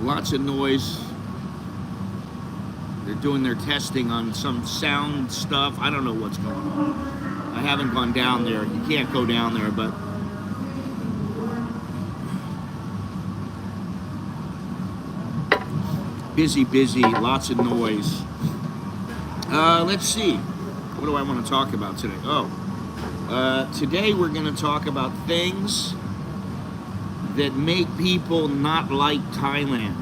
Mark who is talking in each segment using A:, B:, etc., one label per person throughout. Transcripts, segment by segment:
A: Lots of noise. They're doing their testing on some sound stuff. I don't know what's going on. I haven't gone down there. You can't go down there, but busy, lots of noise. Let's see. What do I want to talk about today? Today we're going to talk about things that make people not like Thailand.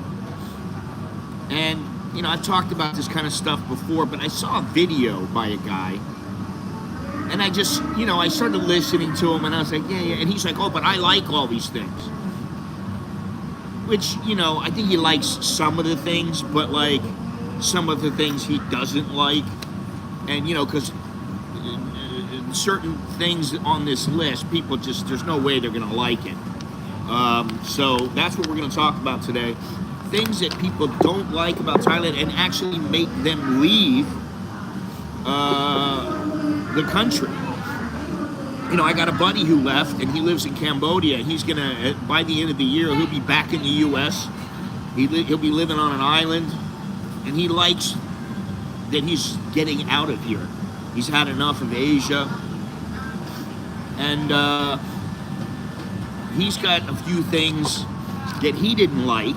A: And, you know, I've talked about this kind of stuff before, but I saw a video by a guy, and I just, you know, I started listening to him, and I was like, yeah, and he's like, oh, but I like all these things. Which, you know, I think he likes some of the things, but, like, some of the things he doesn't like. And, you know, because certain things on this list, people just, there's no way they're going to like it. So that's what we're going to talk about today. Things that people don't like about Thailand and actually make them leave the country. You know, I got a buddy who left, and he lives in Cambodia. He's going to, by the end of the year, he'll be back in the U.S. He'll be living on an island, and he likes that he's getting out of here. He's had enough of Asia, and he's got a few things that he didn't like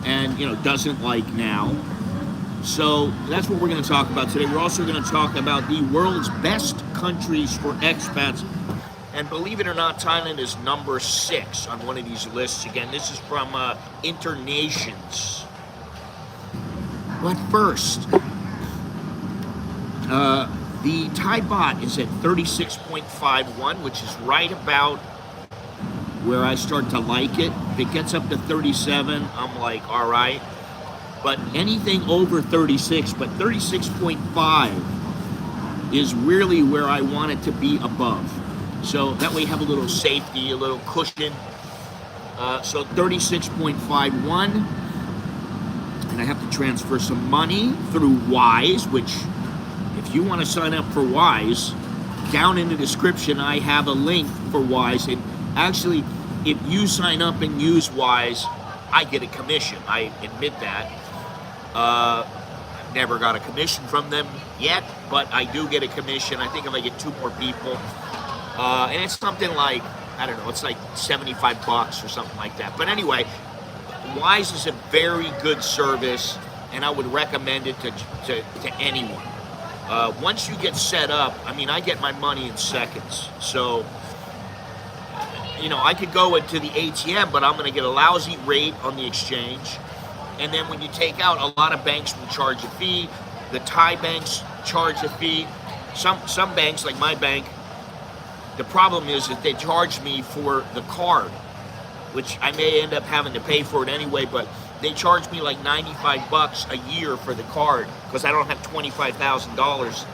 A: and, you know, doesn't like now. So that's what we're going to talk about today. We're also going to talk about the world's best countries for expats. And believe it or not, Thailand is number 6 on one of these lists. Again, this is from Internations. But first, the Thai baht is at 36.51, which is right about where I start to like it. If it gets up to 37, I'm like, all right. But anything over 36, but 36.5 is really where I want it to be above. So that way you have a little safety, a little cushion. So 36.51. And I have to transfer some money through Wise, which if you want to sign up for Wise, down in the description I have a link for Wise. And actually, if you sign up and use Wise, I get a commission. I admit that. Never got a commission from them yet, but I do get a commission. I think if I get 2 more people, and it's something like, I don't know, it's like 75 bucks or something like that. But anyway, Wise is a very good service, and I would recommend it to anyone. Once you get set up, I mean, I get my money in seconds. So, you know, I could go into the ATM, but I'm going to get a lousy rate on the exchange. And then when you take out, a lot of banks will charge a fee. The Thai banks charge a fee. Some banks, like my bank, the problem is that they charge me for the card, which I may end up having to pay for it anyway, but they charge me like 95 bucks a year for the card because I don't have $25,000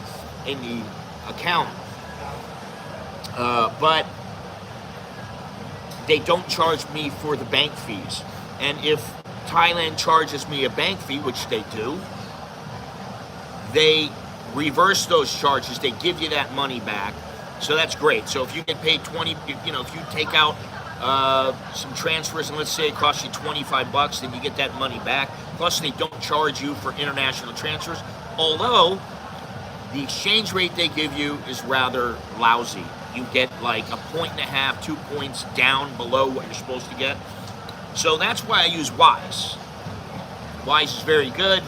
A: in the account. But they don't charge me for the bank fees. And if Thailand charges me a bank fee, which they do, they reverse those charges. They give you that money back. So that's great. So if you get paid 20, you know, if you take out some transfers and let's say it costs you 25 bucks, then you get that money back. Plus they don't charge you for international transfers. Although the exchange rate they give you is rather lousy. You get like 1.5, 2 points down below what you're supposed to get. So that's why I use Wise. Wise is very good.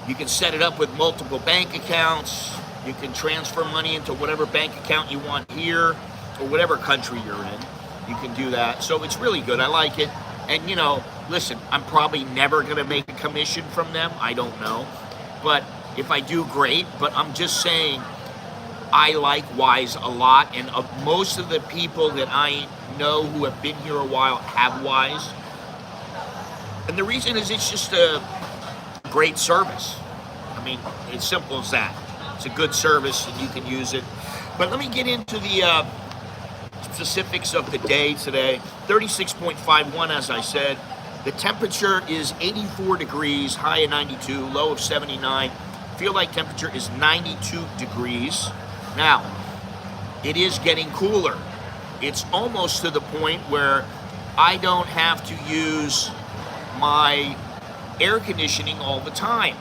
A: You can set it up with multiple bank accounts. You can transfer money into whatever bank account you want here or whatever country you're in. You can do that. So it's really good. I like it. And, you know, listen, I'm probably never going to make a commission from them. I don't know. But if I do, great. But I'm just saying I like Wise a lot. And most of the people that I know who have been here a while have Wise. And the reason is it's just a great service. I mean, it's simple as that. It's a good service and you can use it. But let me get into the specifics of the day today. 36.51, as I said. The temperature is 84 degrees, high of 92, low of 79. Feel like temperature is 92 degrees. Now, it is getting cooler. It's almost to the point where I don't have to use my air conditioning all the time.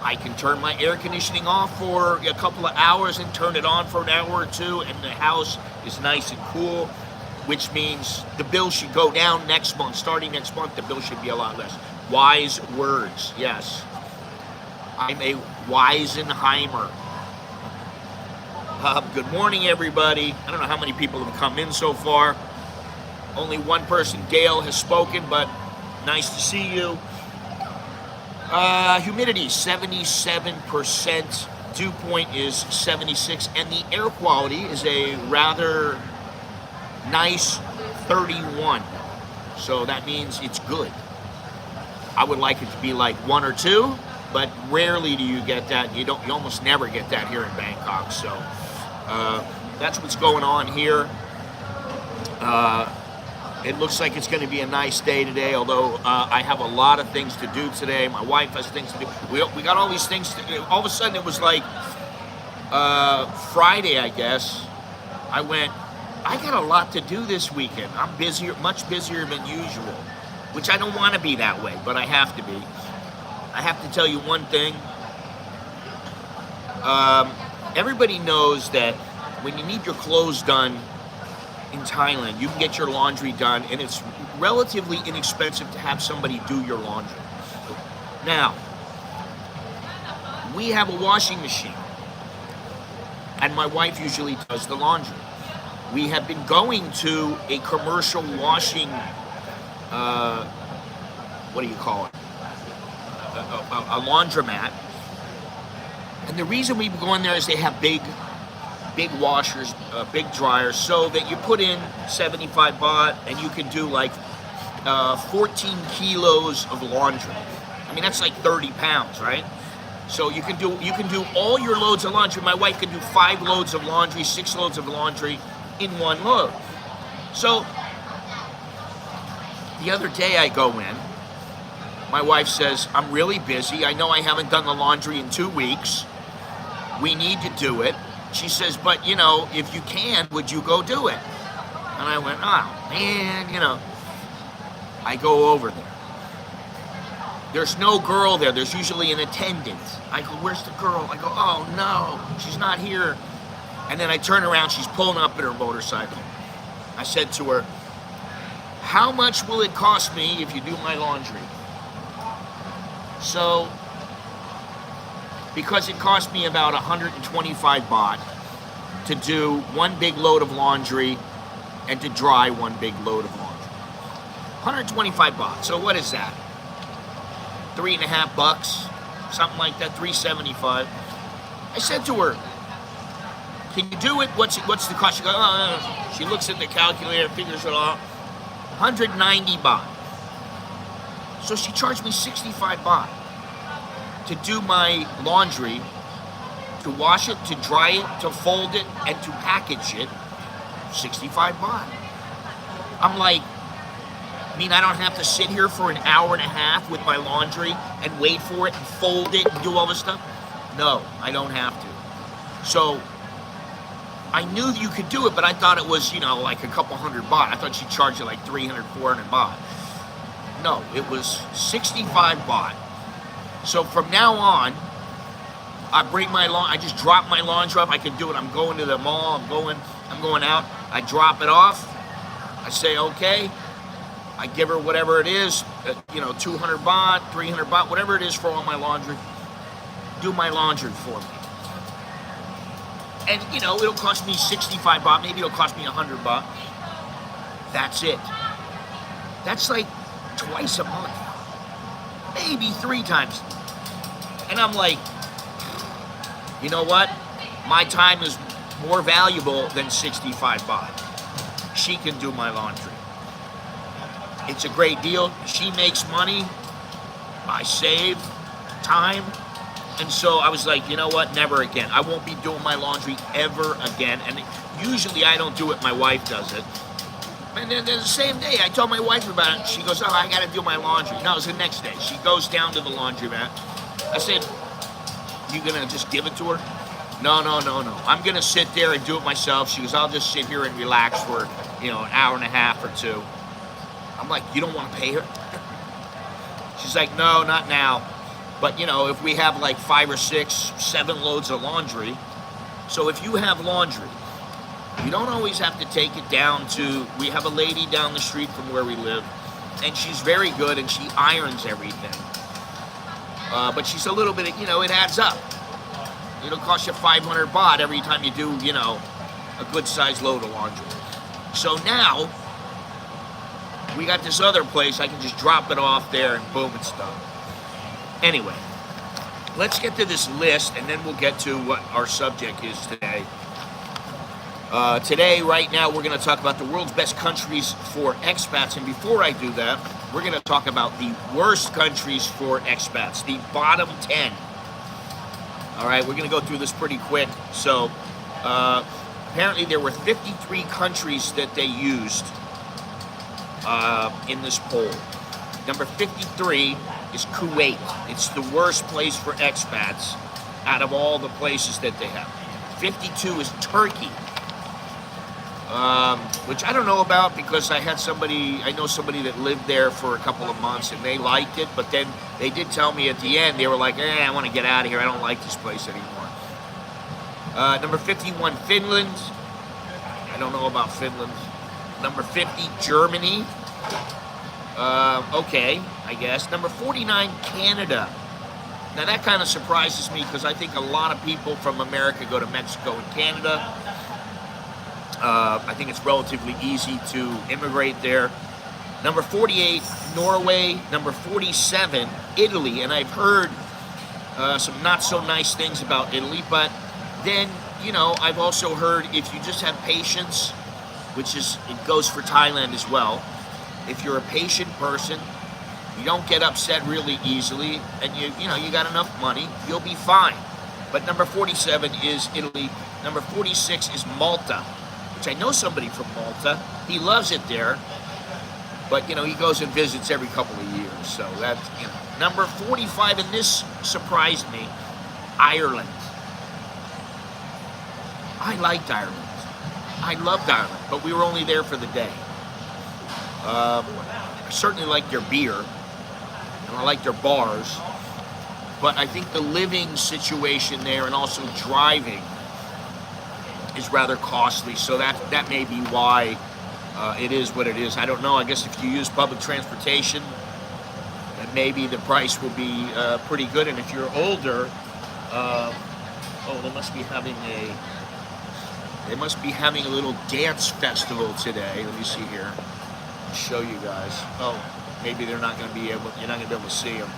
A: I can turn my air conditioning off for a couple of hours and turn it on for an hour or two, and the house is nice and cool, which means the bill should go down next month. Starting next month, the bill should be a lot less. Wise words, yes. I'm a Weisenheimer. Good morning, everybody. I don't know how many people have come in so far. Only one person, Gail, has spoken, but nice to see you. Humidity, 77%. Dew point is 76. And the air quality is a rather nice 31. So that means it's good. I would like it to be like 1 or 2, but rarely do you get that. You almost never get that here in Bangkok. So that's what's going on here. It looks like it's going to be a nice day today, although I have a lot of things to do today. My wife has things to do. We got all these things to do. All of a sudden, it was like Friday, I guess. I got a lot to do this weekend. I'm busier, much busier than usual, which I don't want to be that way, but I have to be. I have to tell you one thing. Everybody knows that when you need your clothes done in Thailand, you can get your laundry done, and it's relatively inexpensive to have somebody do your laundry. Now, we have a washing machine, and my wife usually does the laundry. We have been going to a commercial washing, what do you call it? A laundromat. And the reason we've been going there is they have big washers, big dryers, so that you put in 75 baht and you can do like 14 kilos of laundry. I mean, that's like 30 pounds, right? So you can do all your loads of laundry. My wife can do 5 loads of laundry, 6 loads of laundry in one load. So the other day I go in, my wife says, I'm really busy. I know I haven't done the laundry in 2 weeks. We need to do it. She says, but, you know, if you can, would you go do it? And I went, oh, man, you know. I go over there. There's no girl there. There's usually an attendant. I go, where's the girl? I go, oh, no, she's not here. And then I turn around. She's pulling up in her motorcycle. I said to her, how much will it cost me if you do my laundry? So, because it cost me about 125 baht to do 1 big load of laundry and to dry 1 big load of laundry. 125 baht. So what is that? 3.5 bucks, something like that. 3.75. I said to her, "Can you do it? What's the cost?" She goes, "Oh." She looks at the calculator, figures it all. 190 baht. So she charged me 65 baht to do my laundry, to wash it, to dry it, to fold it, and to package it. 65 baht. I'm like, I mean, I don't have to sit here for an hour and a half with my laundry and wait for it and fold it and do all this stuff? No, I don't have to. So I knew you could do it, but I thought it was, you know, like a couple hundred baht. I thought she charged you like 300, 400 baht. No, it was 65 baht. So from now on, I just drop my laundry off. I can do it. I'm going to the mall. I'm going out. I drop it off. I say, okay. I give her whatever it is, 200 baht, 300 baht, whatever it is for all my laundry. Do my laundry for me. And, it'll cost me 65 baht. Maybe it'll cost me 100 baht. That's it. That's like twice a month. Maybe 3 times. And I'm like, you know what? My time is more valuable than 65 baht. She can do my laundry. It's a great deal. She makes money. I save time. And so I was like, you know what? Never again. I won't be doing my laundry ever again. And usually I don't do it. My wife does it. And then the same day, I told my wife about it. She goes, oh, I got to do my laundry. No, it was the next day. She goes down to the laundromat. I said, you going to just give it to her? No. I'm going to sit there and do it myself. She goes, I'll just sit here and relax for, an hour and a half or 2. I'm like, you don't want to pay her? She's like, no, not now. But, you know, if we have like 5 or 6, 7 loads of laundry. So if you have laundry, you don't always have to take it down to, we have a lady down the street from where we live, and she's very good, and she irons everything. But she's a little bit, you know, it adds up. It'll cost you 500 baht every time you do, you know, a good sized load of laundry. So now, we got this other place, I can just drop it off there and boom, it's done. Anyway, let's get to this list and then we'll get to what our subject is today. Today, right now, we're going to talk about the world's best countries for expats. And before I do that, we're going to talk about the worst countries for expats, the bottom 10. All right, we're going to go through this pretty quick. So, apparently there were 53 countries that they used in this poll. Number 53 is Kuwait. It's the worst place for expats out of all the places that they have. 52 is Turkey. Which I don't know about because I know somebody that lived there for a couple of months and they liked it, but then they did tell me at the end, they were like, I want to get out of here, I don't like this place anymore. Number 51, Finland. I don't know about Finland. Number 50, Germany. Okay, I guess. Number 49, Canada. Now that kind of surprises me because I think a lot of people from America go to Mexico and Canada. I think it's relatively easy to immigrate there. Number 48, Norway. Number 47, Italy. And I've heard some not so nice things about Italy, but then, you know, I've also heard if you just have patience, which is, it goes for Thailand as well. If you're a patient person, you don't get upset really easily, and you know, you got enough money, you'll be fine. But number 47 is Italy. Number 46 is Malta. I know somebody from Malta. He loves it there, but you know, he goes and visits every couple of years. So that's, you know. Number 45, and this surprised me, Ireland. I liked Ireland. I loved Ireland, but we were only there for the day. I certainly like their beer, and I like their bars, but I think the living situation there and also driving is rather costly, so that may be why it is what it is. I don't know. I guess if you use public transportation, then maybe the price will be pretty good. And if you're older, they must be having a little dance festival today. Let me see here. I'll show you guys. Oh, maybe you're not going to be able to see them.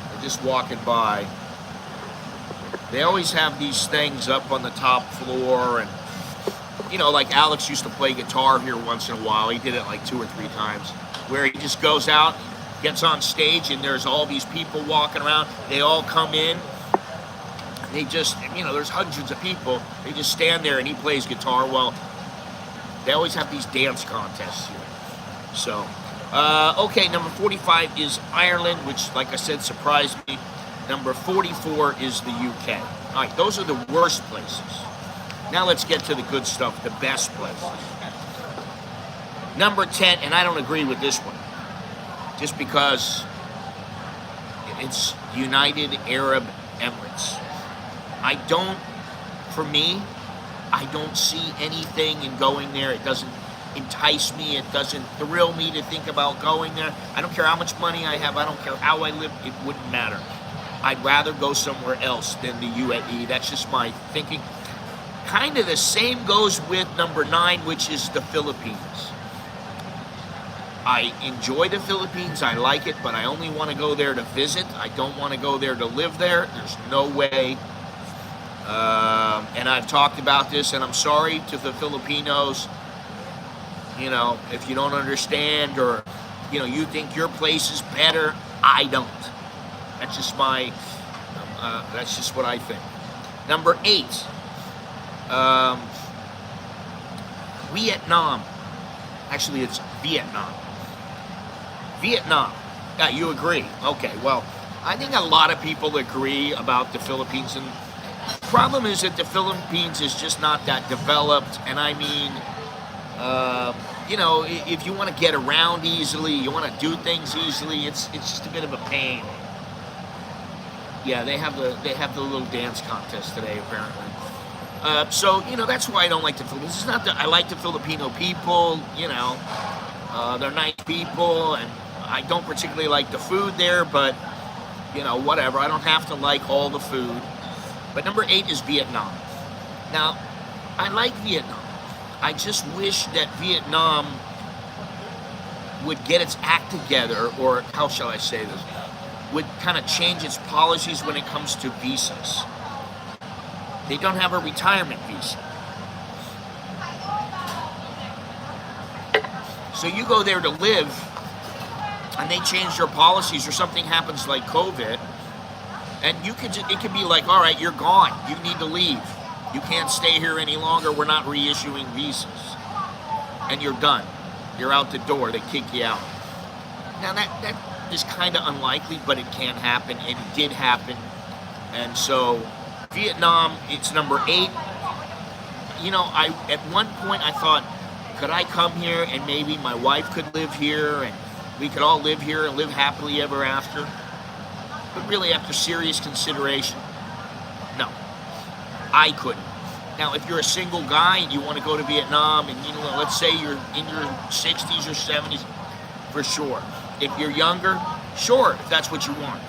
A: They're just walking by. They always have these things up on the top floor, and you know, like Alex used to play guitar here once in a while. He did it like 2 or 3 times, where he just goes out, gets on stage, and there's all these people walking around. They all come in. They just, you know, there's hundreds of people. They just stand there and he plays guitar. Well, they always have these dance contests here. So, okay, number 45 is Ireland, which, like I said, surprised me. Number 44 is the UK. All right, those are the worst places. Now let's get to the good stuff, the best places. Number 10, and I don't agree with this one, just because it's United Arab Emirates. I don't see anything in going there. It doesn't entice me. It doesn't thrill me to think about going there. I don't care how much money I have. I don't care how I live. It wouldn't matter. I'd rather go somewhere else than the UAE. That's just my thinking. Kind of the same goes with number 9, which is the Philippines. I enjoy the Philippines. I like it, but I only want to go there to visit. I don't want to go there to live there. There's no way. And I've talked about this, and I'm sorry to the Filipinos. You know, if you don't understand, or, you know, you think your place is better, I don't. That's just that's just what I think. Number 8, Vietnam. Actually, it's Vietnam. Vietnam. Yeah, you agree. Okay, well, I think a lot of people agree about the Philippines, and the problem is that the Philippines is just not that developed, and I mean, if you want to get around easily, you want to do things easily, it's just a bit of a pain. Yeah, they have the little dance contest today apparently. So that's why I don't like the Philippines. It's not that I like the Filipino people. They're nice people, and I don't particularly like the food there, but whatever. I don't have to like all the food. But number 8 is Vietnam. Now, I like Vietnam. I just wish that Vietnam would get its act together, or how shall I say this, would kind of change its policies when it comes to visas. They don't have a retirement visa. So you go there to live, and they change their policies, or something happens like COVID, and it could be like, all right, you're gone. You need to leave. You can't stay here any longer. We're not reissuing visas. And you're done. You're out the door. They kick you out. Now, that is kind of unlikely, but it can happen. It did happen. And so, Vietnam, it's number 8. At one point I thought, could I come here and maybe my wife could live here and we could all live here and live happily ever after? But really, after serious consideration, no, I couldn't. Now, if you're a single guy and you want to go to Vietnam and, let's say you're in your 60s or 70s, for sure. If you're younger, sure, if that's what you want.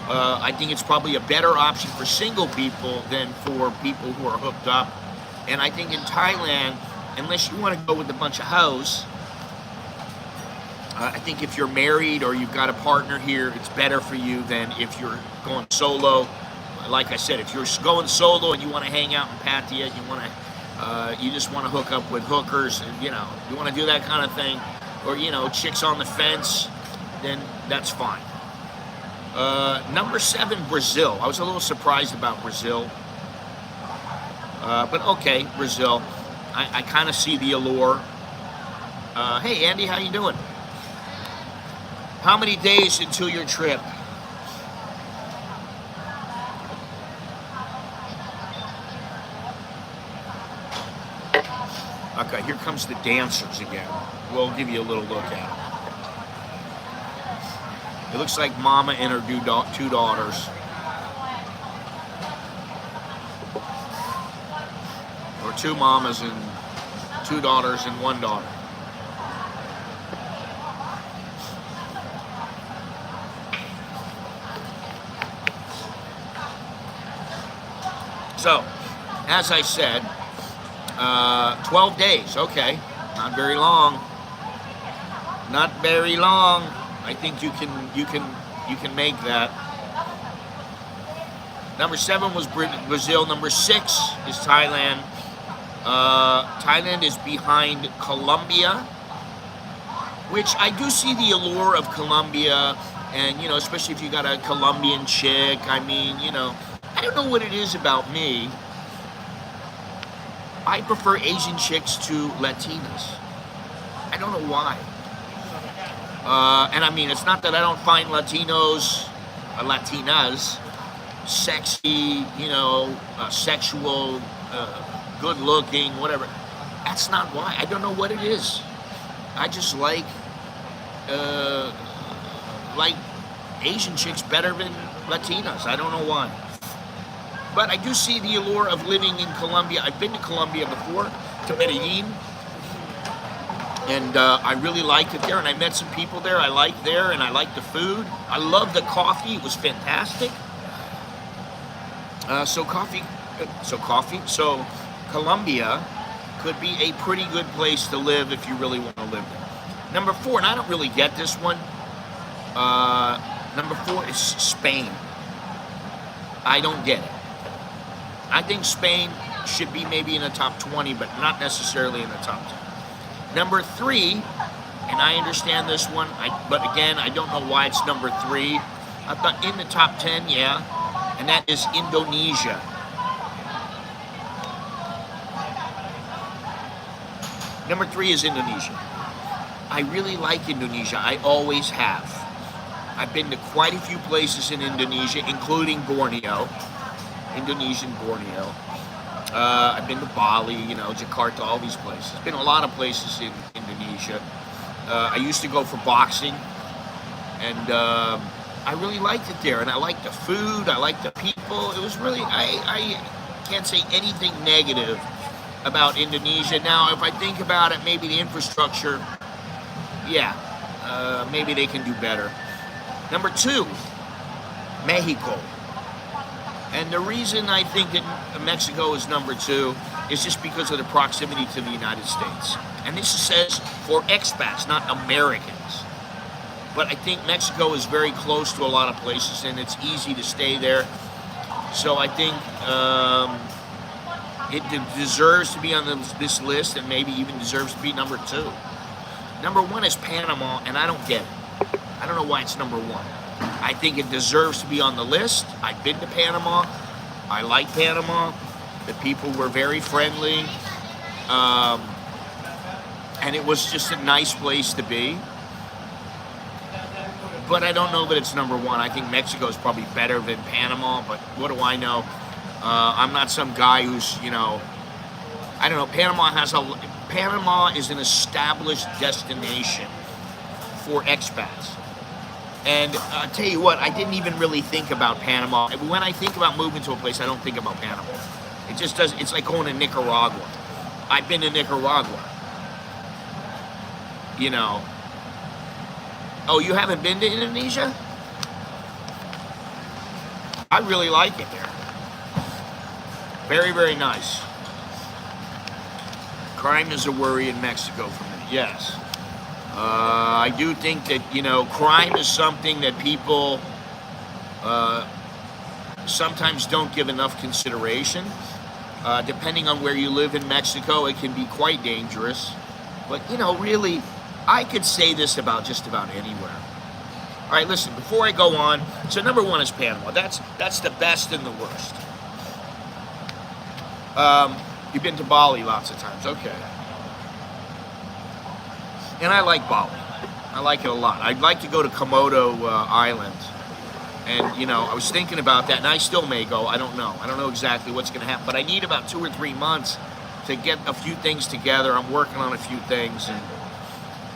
A: I think it's probably a better option for single people than for people who are hooked up. And I think in Thailand, unless you want to go with a bunch of hoes, I think if you're married or you've got a partner here, it's better for you than if you're going solo. Like I said, if you're going solo and you want to hang out in Pattaya, you just want to hook up with hookers, and, you want to do that kind of thing, or, chicks on the fence, then that's fine. Number 7, Brazil. I was a little surprised about Brazil. But okay, Brazil. I kind of see the allure. Hey, Andy, how you doing? How many days until your trip? Okay, here comes the dancers again. We'll give you a little look at it. It looks like Mama and her 2 daughters. Or 2 mamas and 2 daughters and 1 daughter. So, as I said, 12 days, okay, not very long. Not very long. I think you can make that. Number 7 was Brazil. Number 6 is Thailand. Thailand is behind Colombia, which I do see the allure of Colombia, and especially if you got a Colombian chick. I mean, I don't know what it is about me. I prefer Asian chicks to Latinas. I don't know why. And I mean, it's not that I don't find Latinas sexy, sexual, good looking, whatever. That's not why. I don't know what it is. I just like Asian chicks better than Latinas. I don't know why. But I do see the allure of living in Colombia. I've been to Colombia before, to Medellin, and I really liked it there. And I met some people there I liked there, and I liked the food. I loved the coffee. It was fantastic. So Colombia could be a pretty good place to live if you really want to live there. Number 4, and I don't really get this one. Number 4 is Spain. I don't get it. I think Spain should be maybe in the top 20, but not necessarily in the top 10. Number 3, and I understand this one, but again, I don't know why it's number 3. I thought in the top 10, yeah, and that is Indonesia. Number 3 is Indonesia. I really like Indonesia. I always have. I've been to quite a few places in Indonesia, including Borneo. Indonesian Borneo. I've been to Bali, Jakarta, all these places. Been a lot of places in Indonesia. I used to go for boxing, and I really liked it there. And I liked the food. I liked the people. It was really, I can't say anything negative about Indonesia. Now, if I think about it, maybe the infrastructure, yeah, maybe they can do better. Number 2, Mexico. And the reason I think that Mexico is number 2 is just because of the proximity to the United States. And this says for expats, not Americans. But I think Mexico is very close to a lot of places, and it's easy to stay there. So I think it deserves to be on this list, and maybe even deserves to be number 2. Number 1 is Panama, and I don't get it. I don't know why it's number 1. I think it deserves to be on the list. I've been to Panama. I like Panama. The people were very friendly. And it was just a nice place to be. But I don't know that it's number 1. I think Mexico is probably better than Panama, but what do I know? I'm not some guy who's, I don't know. Panama is an established destination for expats. And I'll tell you what, I didn't even really think about Panama. When I think about moving to a place, I don't think about Panama. It just does. It's like going to Nicaragua. I've been to Nicaragua. Oh, you haven't been to Indonesia? I really like it there. Very, very nice. Crime is a worry in Mexico for me, yes. I do think that, crime is something that people sometimes don't give enough consideration. Depending on where you live in Mexico, it can be quite dangerous. But, really, I could say this about just about anywhere. All right, listen, before I go on, so number 1 is Panama. That's the best and the worst. You've been to Bali lots of times, okay. And I like Bali. I like it a lot. I'd like to go to Komodo Island. And, I was thinking about that, and I still may go. I don't know. I don't know exactly what's going to happen. But I need about 2 or 3 months to get a few things together. I'm working on a few things. And,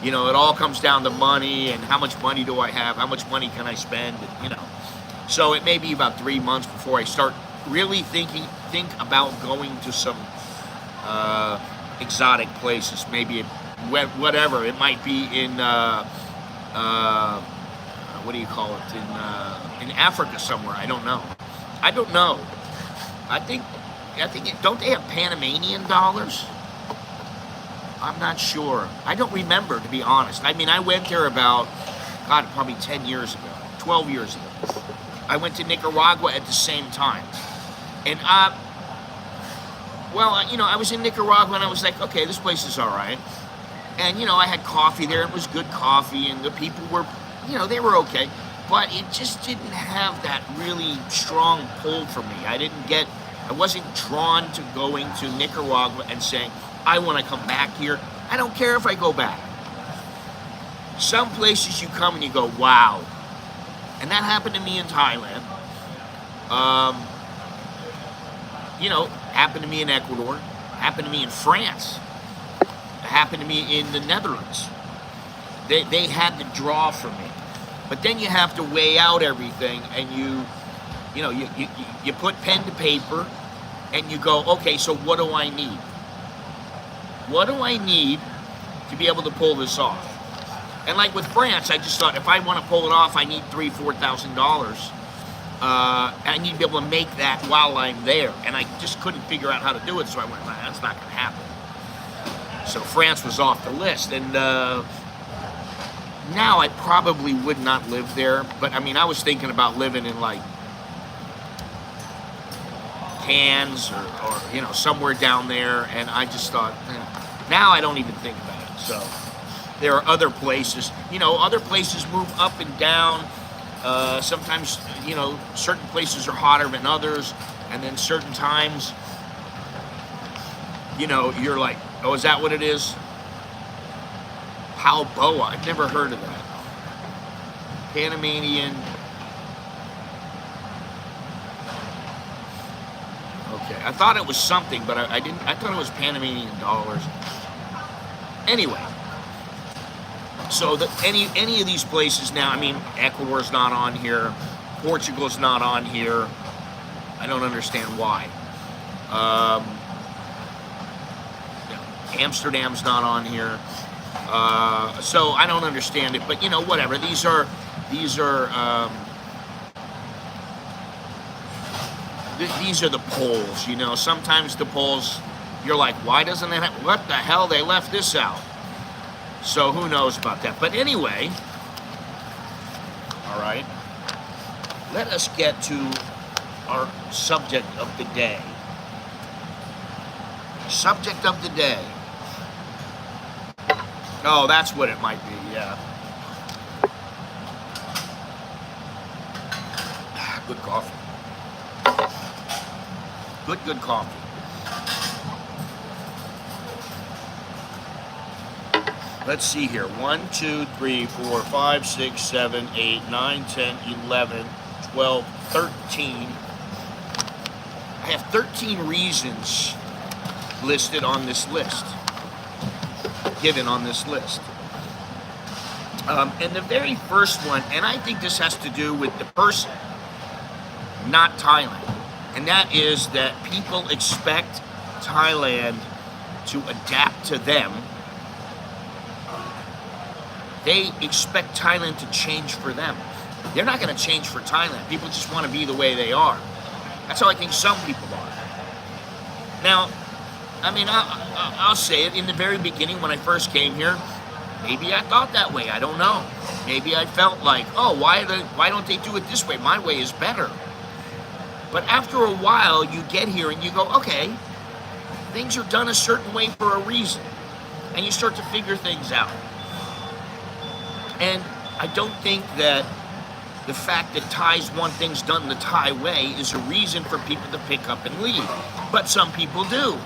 A: it all comes down to money and how much money do I have? How much money can I spend? And, So it may be about 3 months before I start really think about going to some exotic places. Maybe whatever. It might be in, what do you call it? In Africa somewhere. I don't know. I think don't they have Panamanian dollars? I'm not sure. I don't remember, to be honest. I mean, I went there about, probably 10 years ago, 12 years ago. I went to Nicaragua at the same time. And, I was in Nicaragua and I was like, okay, this place is all right. And, I had coffee there. It was good coffee, and the people were, they were okay. But it just didn't have that really strong pull for me. I wasn't drawn to going to Nicaragua and saying, I want to come back here. I don't care if I go back. Some places you come and you go, wow. And that happened to me in Thailand. Happened to me in Ecuador. Happened to me in France. It happened to me in the Netherlands. They had the draw for me. But then you have to weigh out everything, and you put pen to paper, and you go, okay, so what do I need? What do I need to be able to pull this off? And like with France, I just thought, if I want to pull it off, I need $3,000-$4,000. I need to be able to make that while I'm there. And I just couldn't figure out how to do it, so I went, that's not going to happen. So France was off the list. And now I probably would not live there. But, I was thinking about living in, like, Cannes or somewhere down there. And I just thought, now I don't even think about it. So there are other places. Other places move up and down. Sometimes, certain places are hotter than others. And then certain times, you're like, oh, is that what it is? Balboa. I've never heard of that. Panamanian. Okay, I thought it was something, but I didn't. I thought it was Panamanian dollars. Anyway, So any of these places now, I mean, Ecuador's not on here, Portugal's not on here. I don't understand why. Amsterdam's not on here. So I don't understand it, but you know, whatever. These are the polls. You know, sometimes the polls, you're like, why doesn't it? What the hell? They left this out. So who knows about that? But anyway, all right. Let us get to our subject of the day. Subject of the day. Oh, that's what it might be, yeah. Good coffee. Good coffee. Let's see here. 1, 2, 3, 4, 5, 6, 7, 8, 9, 10, 11, 12, 13. I have 13 reasons listed on this list. Given on this list. And the very first one, and I think this has to do with the person, not Thailand, and that is that people expect Thailand to adapt to them. They expect Thailand to change for them. They're not going to change for Thailand. People just want to be the way they are. That's how I think some people are. Now, I mean, I'll say it, in the very beginning when I first came here, maybe I thought that way, I don't know. Maybe I felt like, oh, why don't they do it this way? My way is better. But after a while, you get here and you go, okay, things are done a certain way for a reason. And you start to figure things out. And I don't think that the fact that Thais want things done the Thai way is a reason for people to pick up and leave. But some people do.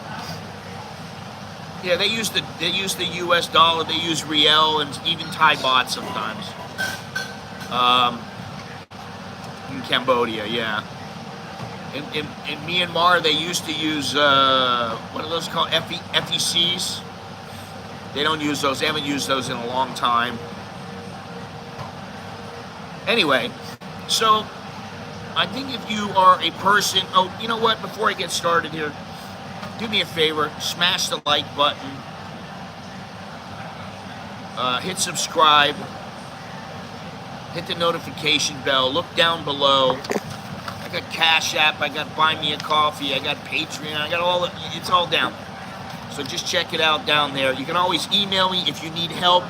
A: Yeah, they use the U.S. dollar, they use riel, and even Thai baht sometimes. In Cambodia, yeah. In Myanmar, they used to use what are those called? FECs. They don't use those. They haven't used those in a long time. Anyway, so I think if you are a person, oh, you know what? Before I get started here, do me a favor, smash the like button, hit subscribe, hit the notification bell, look down below. I got CASHAPP, I got Buy Me a Coffee, I got Patreon, I got all, it's all down there. So just check it out down there. You can always email me if you need help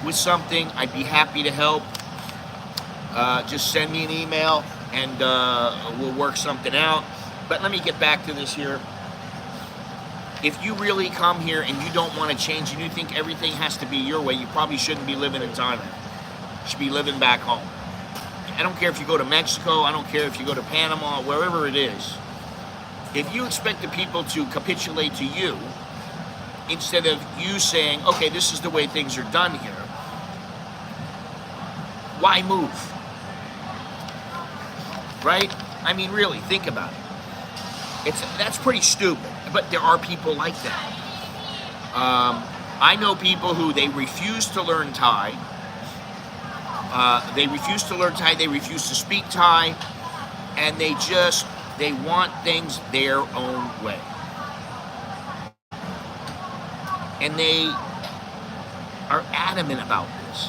A: with something. I'd be happy to help. Just send me an email and we'll work something out. But let me get back to this here. If you really come here and you don't want to change and you think everything has to be your way, you probably shouldn't be living in Thailand. You should be living back home. I don't care if you go to Mexico, I don't care if you go to Panama, wherever it is. If you expect the people to capitulate to you, instead of you saying, okay, this is the way things are done here, why move? Right? I mean, really, think about it. That's pretty stupid, but there are people like that. I know people who they refuse to learn Thai. They refuse to learn Thai. They refuse to speak Thai, and they want things their own way. And they are adamant about this.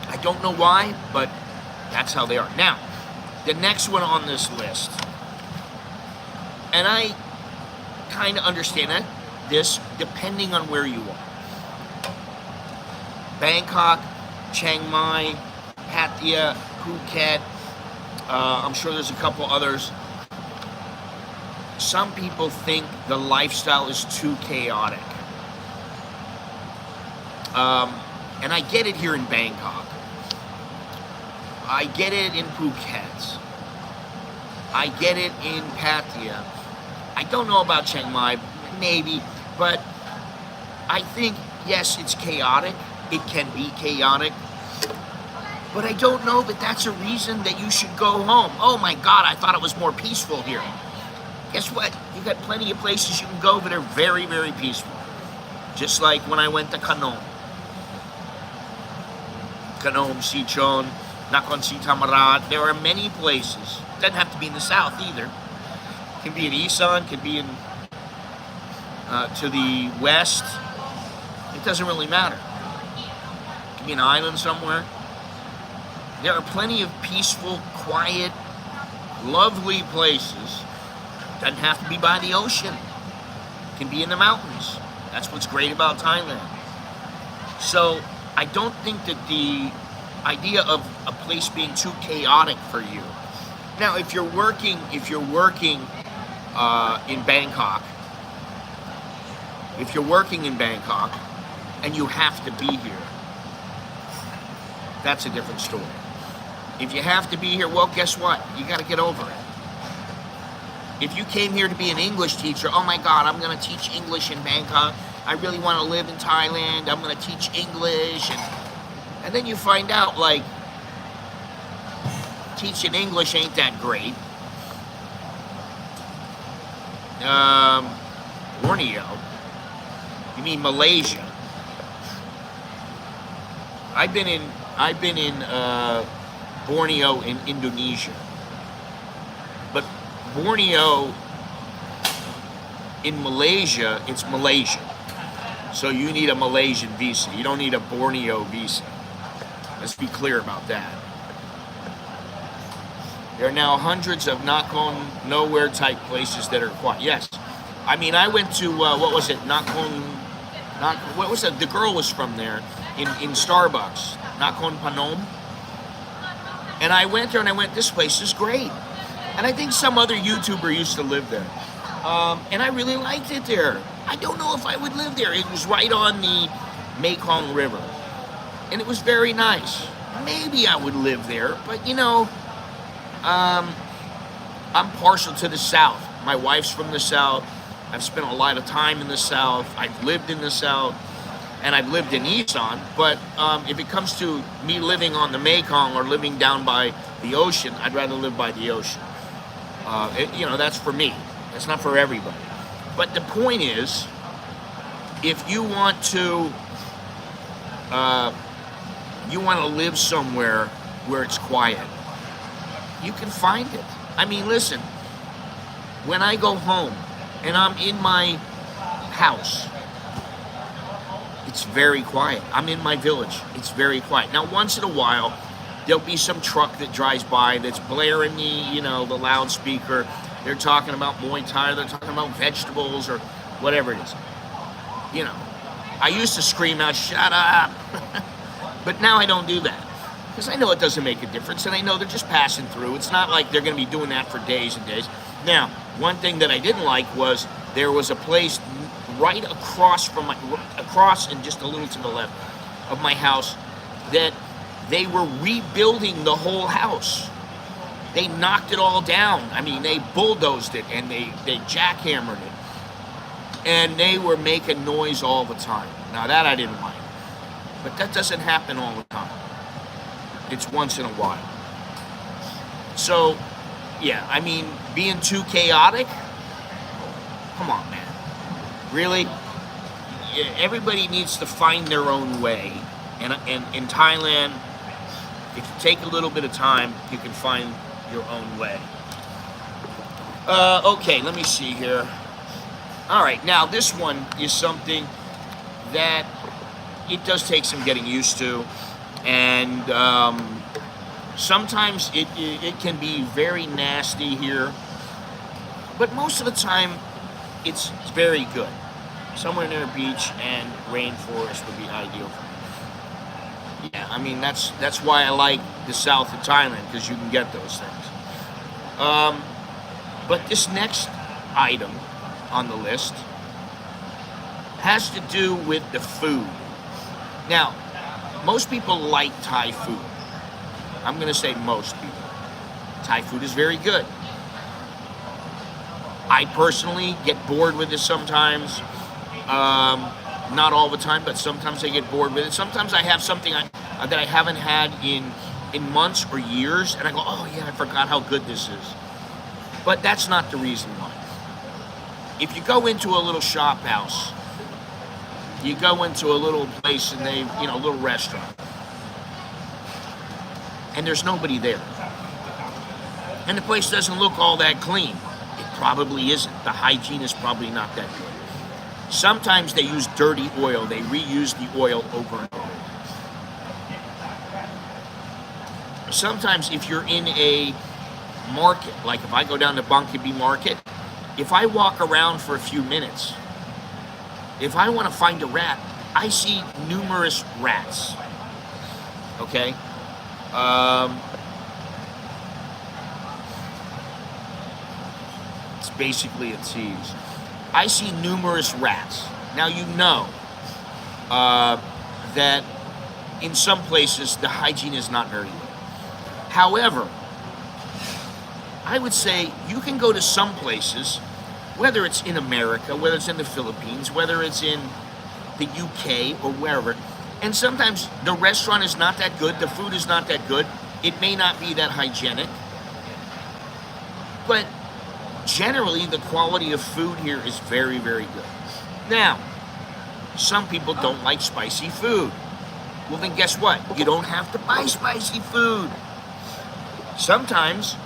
A: I don't know why, but that's how they are. Now, the next one on this list, and I kind of understand this depending on where you are. Bangkok, Chiang Mai, Pattaya, Phuket, I'm sure there's a couple others. Some people think the lifestyle is too chaotic. And I get it here in Bangkok. I get it in Phuket. I get it in Pattaya. I don't know about Chiang Mai, maybe, but I think, yes, it's chaotic. It can be chaotic. But I don't know that that's a reason that you should go home. Oh my God, I thought it was more peaceful here. Guess what? You got plenty of places you can go that are very, very peaceful. Just like when I went to Khanom. Kanom, Sichon, Nakhon Si Thammarat. There are many places. Doesn't have to be in the south either. Can be in Isan, can be in to the west. It doesn't really matter. It can be an island somewhere. There are plenty of peaceful, quiet, lovely places. Doesn't have to be by the ocean. It can be in the mountains. That's what's great about Thailand. So I don't think that the idea of a place being too chaotic for you. Now, if you're working in Bangkok, and you have to be here, that's a different story. If you have to be here, well, guess what? You got to get over it. If you came here to be an English teacher, oh my God, I'm going to teach English in Bangkok. I really want to live in Thailand. I'm going to teach English. And then you find out, like, teaching English ain't that great. Borneo. You mean Malaysia? I've been in Borneo in Indonesia, but Borneo in Malaysia, it's Malaysian. So you need a Malaysian visa. You don't need a Borneo visa. Let's be clear about that. There are now hundreds of Nakhon nowhere type places that are quiet. Yes. I mean, I went to, what was it? What was it? The girl was from there in Starbucks. Nakhon Phanom. And I went there and I went, this place is great. And I think some other YouTuber used to live there. And I really liked it there. I don't know if I would live there. It was right on the Mekong River. And it was very nice. Maybe I would live there, but you know, I'm partial to the South. My wife's from the South. I've spent a lot of time in the South. I've lived in the South, and I've lived in Isan. But if it comes to me living on the Mekong or living down by the ocean, I'd rather live by the ocean. You know, that's for me. That's not for everybody. But the point is, if you want to live somewhere where it's quiet, you can find it. I mean, listen, when I go home and I'm in my house, it's very quiet. I'm in my village. It's very quiet. Now, once in a while, there'll be some truck that drives by that's blaring me, you know, the loudspeaker. They're talking about Muay Thai, they're talking about vegetables or whatever it is. You know, I used to scream out, shut up. But now I don't do that. Because I know it doesn't make a difference, and I know they're just passing through. It's not like they're going to be doing that for days and days. Now, one thing that I didn't like was there was a place right across and just a little to the left of my house that they were rebuilding the whole house. They knocked it all down. I mean, they bulldozed it and they jackhammered it. And they were making noise all the time. Now, that I didn't like. But that doesn't happen all the time. It's once in a while. So, yeah, I mean, being too chaotic? Come on, man. Really? Everybody needs to find their own way. And in Thailand, if you take a little bit of time, you can find your own way. Okay, let me see here. All right, now this one is something that it does take some getting used to. And sometimes it can be very nasty here. But most of the time, it's very good. Somewhere near a beach and rainforest would be ideal for me. Yeah, I mean, that's why I like the south of Thailand, because you can get those things. But this next item on the list has to do with the food. Now, most people like Thai food. I'm going to say most people. Thai food is very good. I personally get bored with it sometimes. Not all the time, but sometimes I get bored with it. Sometimes I have something that I haven't had in months or years, and I go, oh yeah, I forgot how good this is. But that's not the reason why. If you go into a little shop house, you go into a little place and a little restaurant, and there's nobody there. And the place doesn't look all that clean. It probably isn't. The hygiene is probably not that good. Sometimes they use dirty oil. They reuse the oil over and over. Sometimes if you're in a market, like if I go down to Bankaby Market, if I walk around for a few minutes, if I want to find a rat, I see numerous rats. Okay? It's basically a tease. I see numerous rats. Now you know that in some places the hygiene is not very good. However, I would say you can go to some places, whether it's in America, whether it's in the Philippines, whether it's in the UK or wherever, and sometimes the restaurant is not that good, the food is not that good, it may not be that hygienic, but generally the quality of food here is very, very good. Now, some people don't like spicy food. Well, then guess what? You don't have to buy spicy food. Sometimes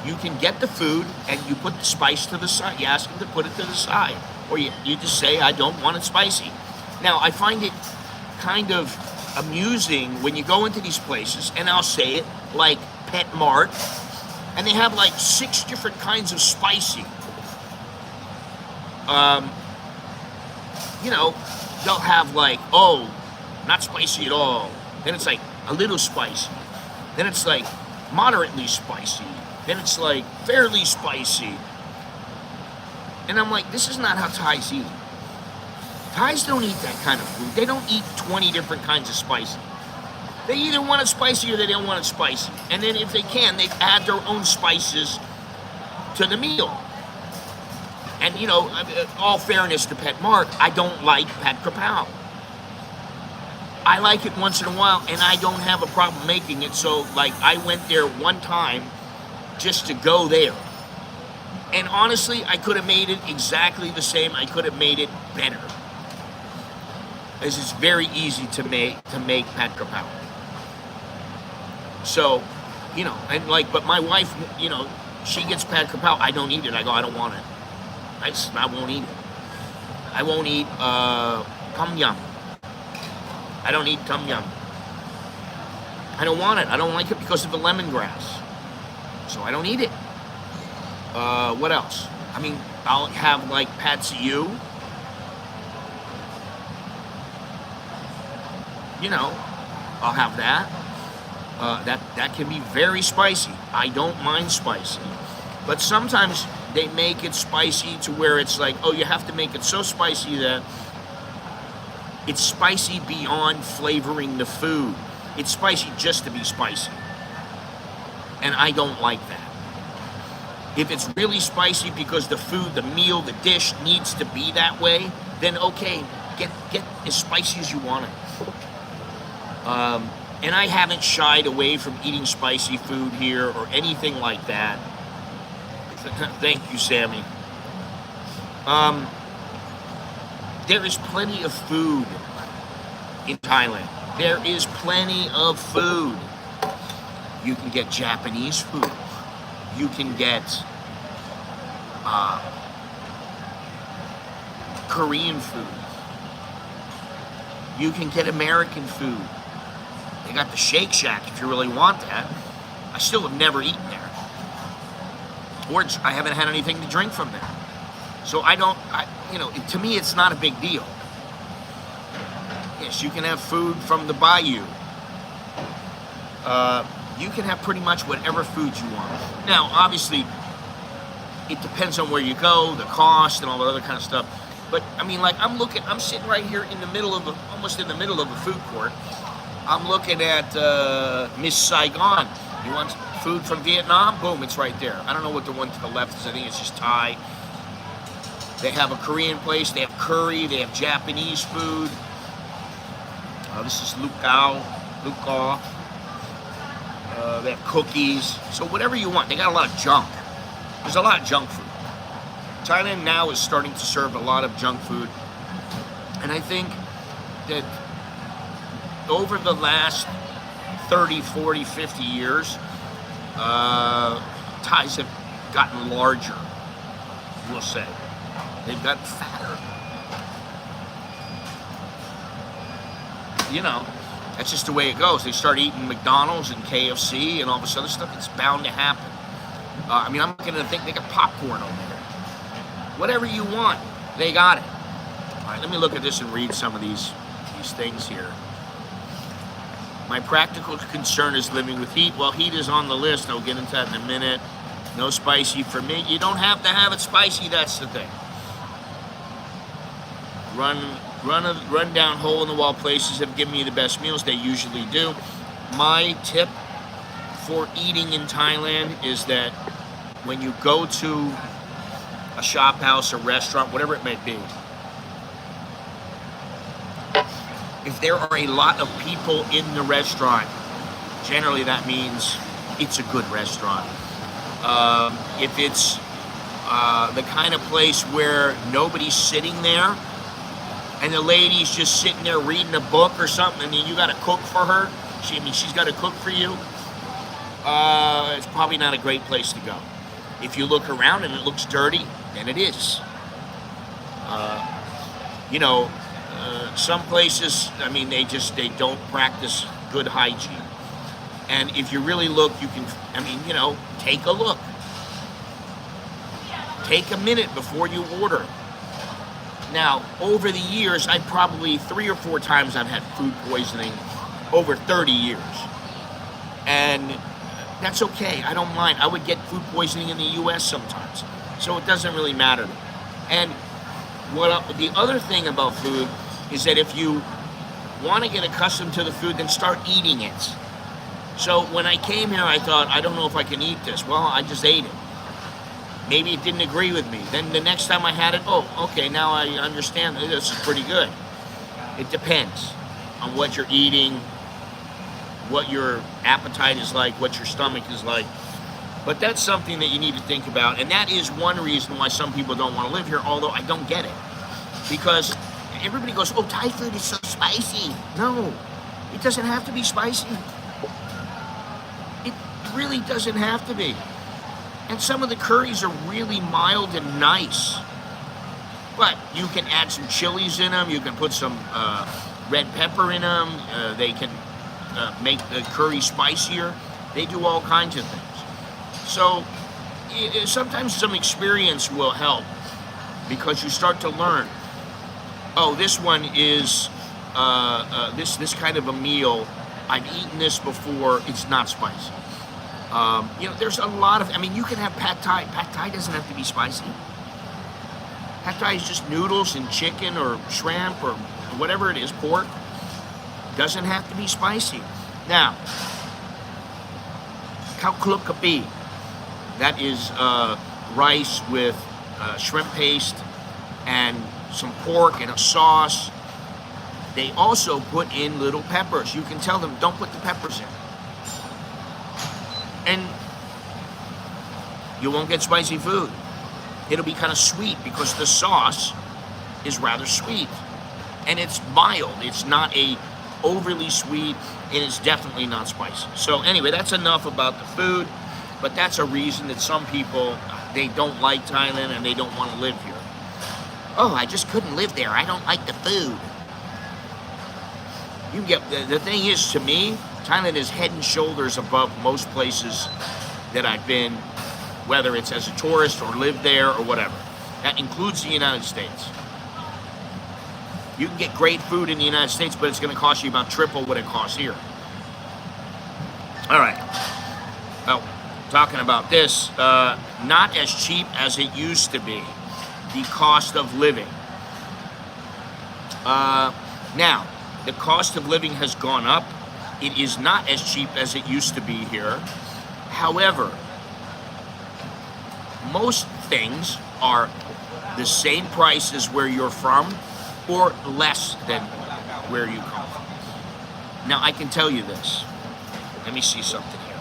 A: you can get the food and you put the spice to the side. You ask them to put it to the side. Or you just say, I don't want it spicy. Now, I find it kind of amusing when you go into these places, and I'll say it, like Pet Mart, and they have like 6 different kinds of spicy. You know, they'll have like, oh, not spicy at all. Then it's like a little spicy. Then it's like moderately spicy. Then it's like fairly spicy. And I'm like, this is not how Thais eat. Thais don't eat that kind of food. They don't eat 20 different kinds of spicy. They either want it spicy or they don't want it spicy. And then if they can, they add their own spices to the meal. And you know, all fairness to Pet Mart, I don't like Pad Krapow. I like it once in a while, and I don't have a problem making it. So, like, I went there one time just to go there. And honestly, I could have made it exactly the same. I could have made it better. As it's very easy to make Pad Krapow. So, you know, and like, but my wife, you know, she gets Pad Krapow. I don't eat it. I go, I don't want it. I won't eat it. I won't eat tom yum. I don't eat tom yum. I don't want it. I don't like it because of the lemongrass. So I don't eat it. What else? I mean, I'll have like pad see ew. You know, I'll have that. That can be very spicy. I don't mind spicy. But sometimes they make it spicy to where it's like, oh, you have to make it so spicy that it's spicy beyond flavoring the food. It's spicy just to be spicy. And I don't like that. If it's really spicy because the food, the meal, the dish needs to be that way, then okay, get as spicy as you want it. And I haven't shied away from eating spicy food here or anything like that. Thank you, Sammy. There is plenty of food in Thailand. There is plenty of food. You can get Japanese food. You can get Korean food. You can get American food. They got the Shake Shack if you really want that. I still have never eaten there. Or I haven't had anything to drink from there. So to me, it's not a big deal. Yes, you can have food from the bayou. You can have pretty much whatever food you want. Now, obviously, it depends on where you go, the cost, and all that other kind of stuff. But I mean, like I'm sitting right here in the middle of almost in the middle of a food court. I'm looking at Miss Saigon. You want food from Vietnam? Boom, it's right there. I don't know what the one to the left is. I think it's just Thai. They have a Korean place. They have curry. They have Japanese food. This is Lukao. They have cookies. So whatever you want. They got a lot of junk. There's a lot of junk food. Thailand now is starting to serve a lot of junk food. And I think that over the last 30, 40, 50 years, Thais have gotten larger, we'll say. They've gotten fatter. You know, that's just the way it goes. They start eating McDonald's and KFC and all this other stuff. It's bound to happen. I mean, I'm looking to think they got popcorn over there. Whatever you want, they got it. All right, let me look at this and read some of these things here. My practical concern is living with heat. Well, heat is on the list. I'll get into that in a minute. No spicy for me. You don't have to have it spicy, that's the thing. Run down hole in the wall places have given me the best meals. They usually do. My tip for eating in Thailand is that when you go to a shop house, a restaurant, whatever it may be, if there are a lot of people in the restaurant, generally that means it's a good restaurant. If it's the kind of place where nobody's sitting there and the lady's just sitting there reading a book or something, I mean, you got to cook for her. She's got to cook for you. It's probably not a great place to go. If you look around and it looks dirty, then it is. Some places, I mean, they don't practice good hygiene. And if you really look, you can, take a look. Take a minute before you order. Now, over the years, I probably 3 or 4 times I've had food poisoning over 30 years. And that's okay, I don't mind. I would get food poisoning in the US sometimes. So it doesn't really matter. And the other thing about food is that if you want to get accustomed to the food, then start eating it. So when I came here, I thought, I don't know if I can eat this. Well, I just ate it. Maybe it didn't agree with me. Then the next time I had it, oh, okay, now I understand this is pretty good. It depends on what you're eating, what your appetite is like, what your stomach is like. But that's something that you need to think about. And that is one reason why some people don't want to live here, although I don't get it. Because everybody goes, oh, Thai food is so spicy. No, it doesn't have to be spicy. It really doesn't have to be. And some of the curries are really mild and nice. But you can add some chilies in them. You can put some red pepper in them. They can make the curry spicier. They do all kinds of things. So sometimes some experience will help because you start to learn. Oh, this one is this kind of a meal. I've eaten this before. It's not spicy. There's a lot of, you can have pad thai. Pad thai doesn't have to be spicy. Pad thai is just noodles and chicken or shrimp or whatever it is, pork. Doesn't have to be spicy. Now, khao kluk kapi. That is rice with shrimp paste and some pork and a sauce. They also put in little peppers. You can tell them, don't put the peppers in. And you won't get spicy food. It'll be kind of sweet because the sauce is rather sweet. And it's mild. It's not overly sweet, and it's definitely not spicy. So anyway, that's enough about the food. But that's a reason that some people, they don't like Thailand and they don't want to live here. Oh, I just couldn't live there. I don't like the food. You get the thing is, to me, Thailand is head and shoulders above most places that I've been, whether it's as a tourist or lived there or whatever. That includes the United States. You can get great food in the United States, but it's going to cost you about triple what it costs here. All right. Well, talking about this, not as cheap as it used to be. The cost of living. Now, the cost of living has gone up. It is not as cheap as it used to be here. However, most things are the same price as where you're from or less than where you come from. Now, I can tell you this. Let me see something here.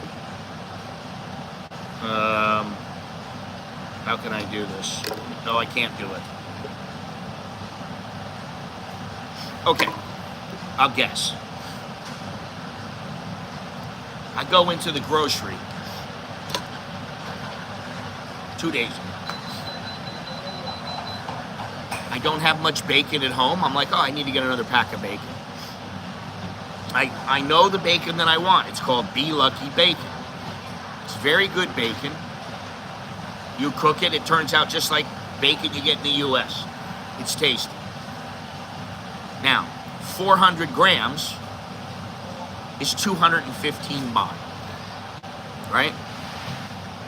A: How can I do this? No, I can't do it. Okay, I'll guess. I go into the grocery 2 days ago. I don't have much bacon at home. I'm like, oh, I need to get another pack of bacon. I know the bacon that I want. It's called Be Lucky Bacon. It's very good bacon. You cook it, it turns out just like bacon you get in the U.S. It's tasty. Now, 400 grams is 215 baht, right?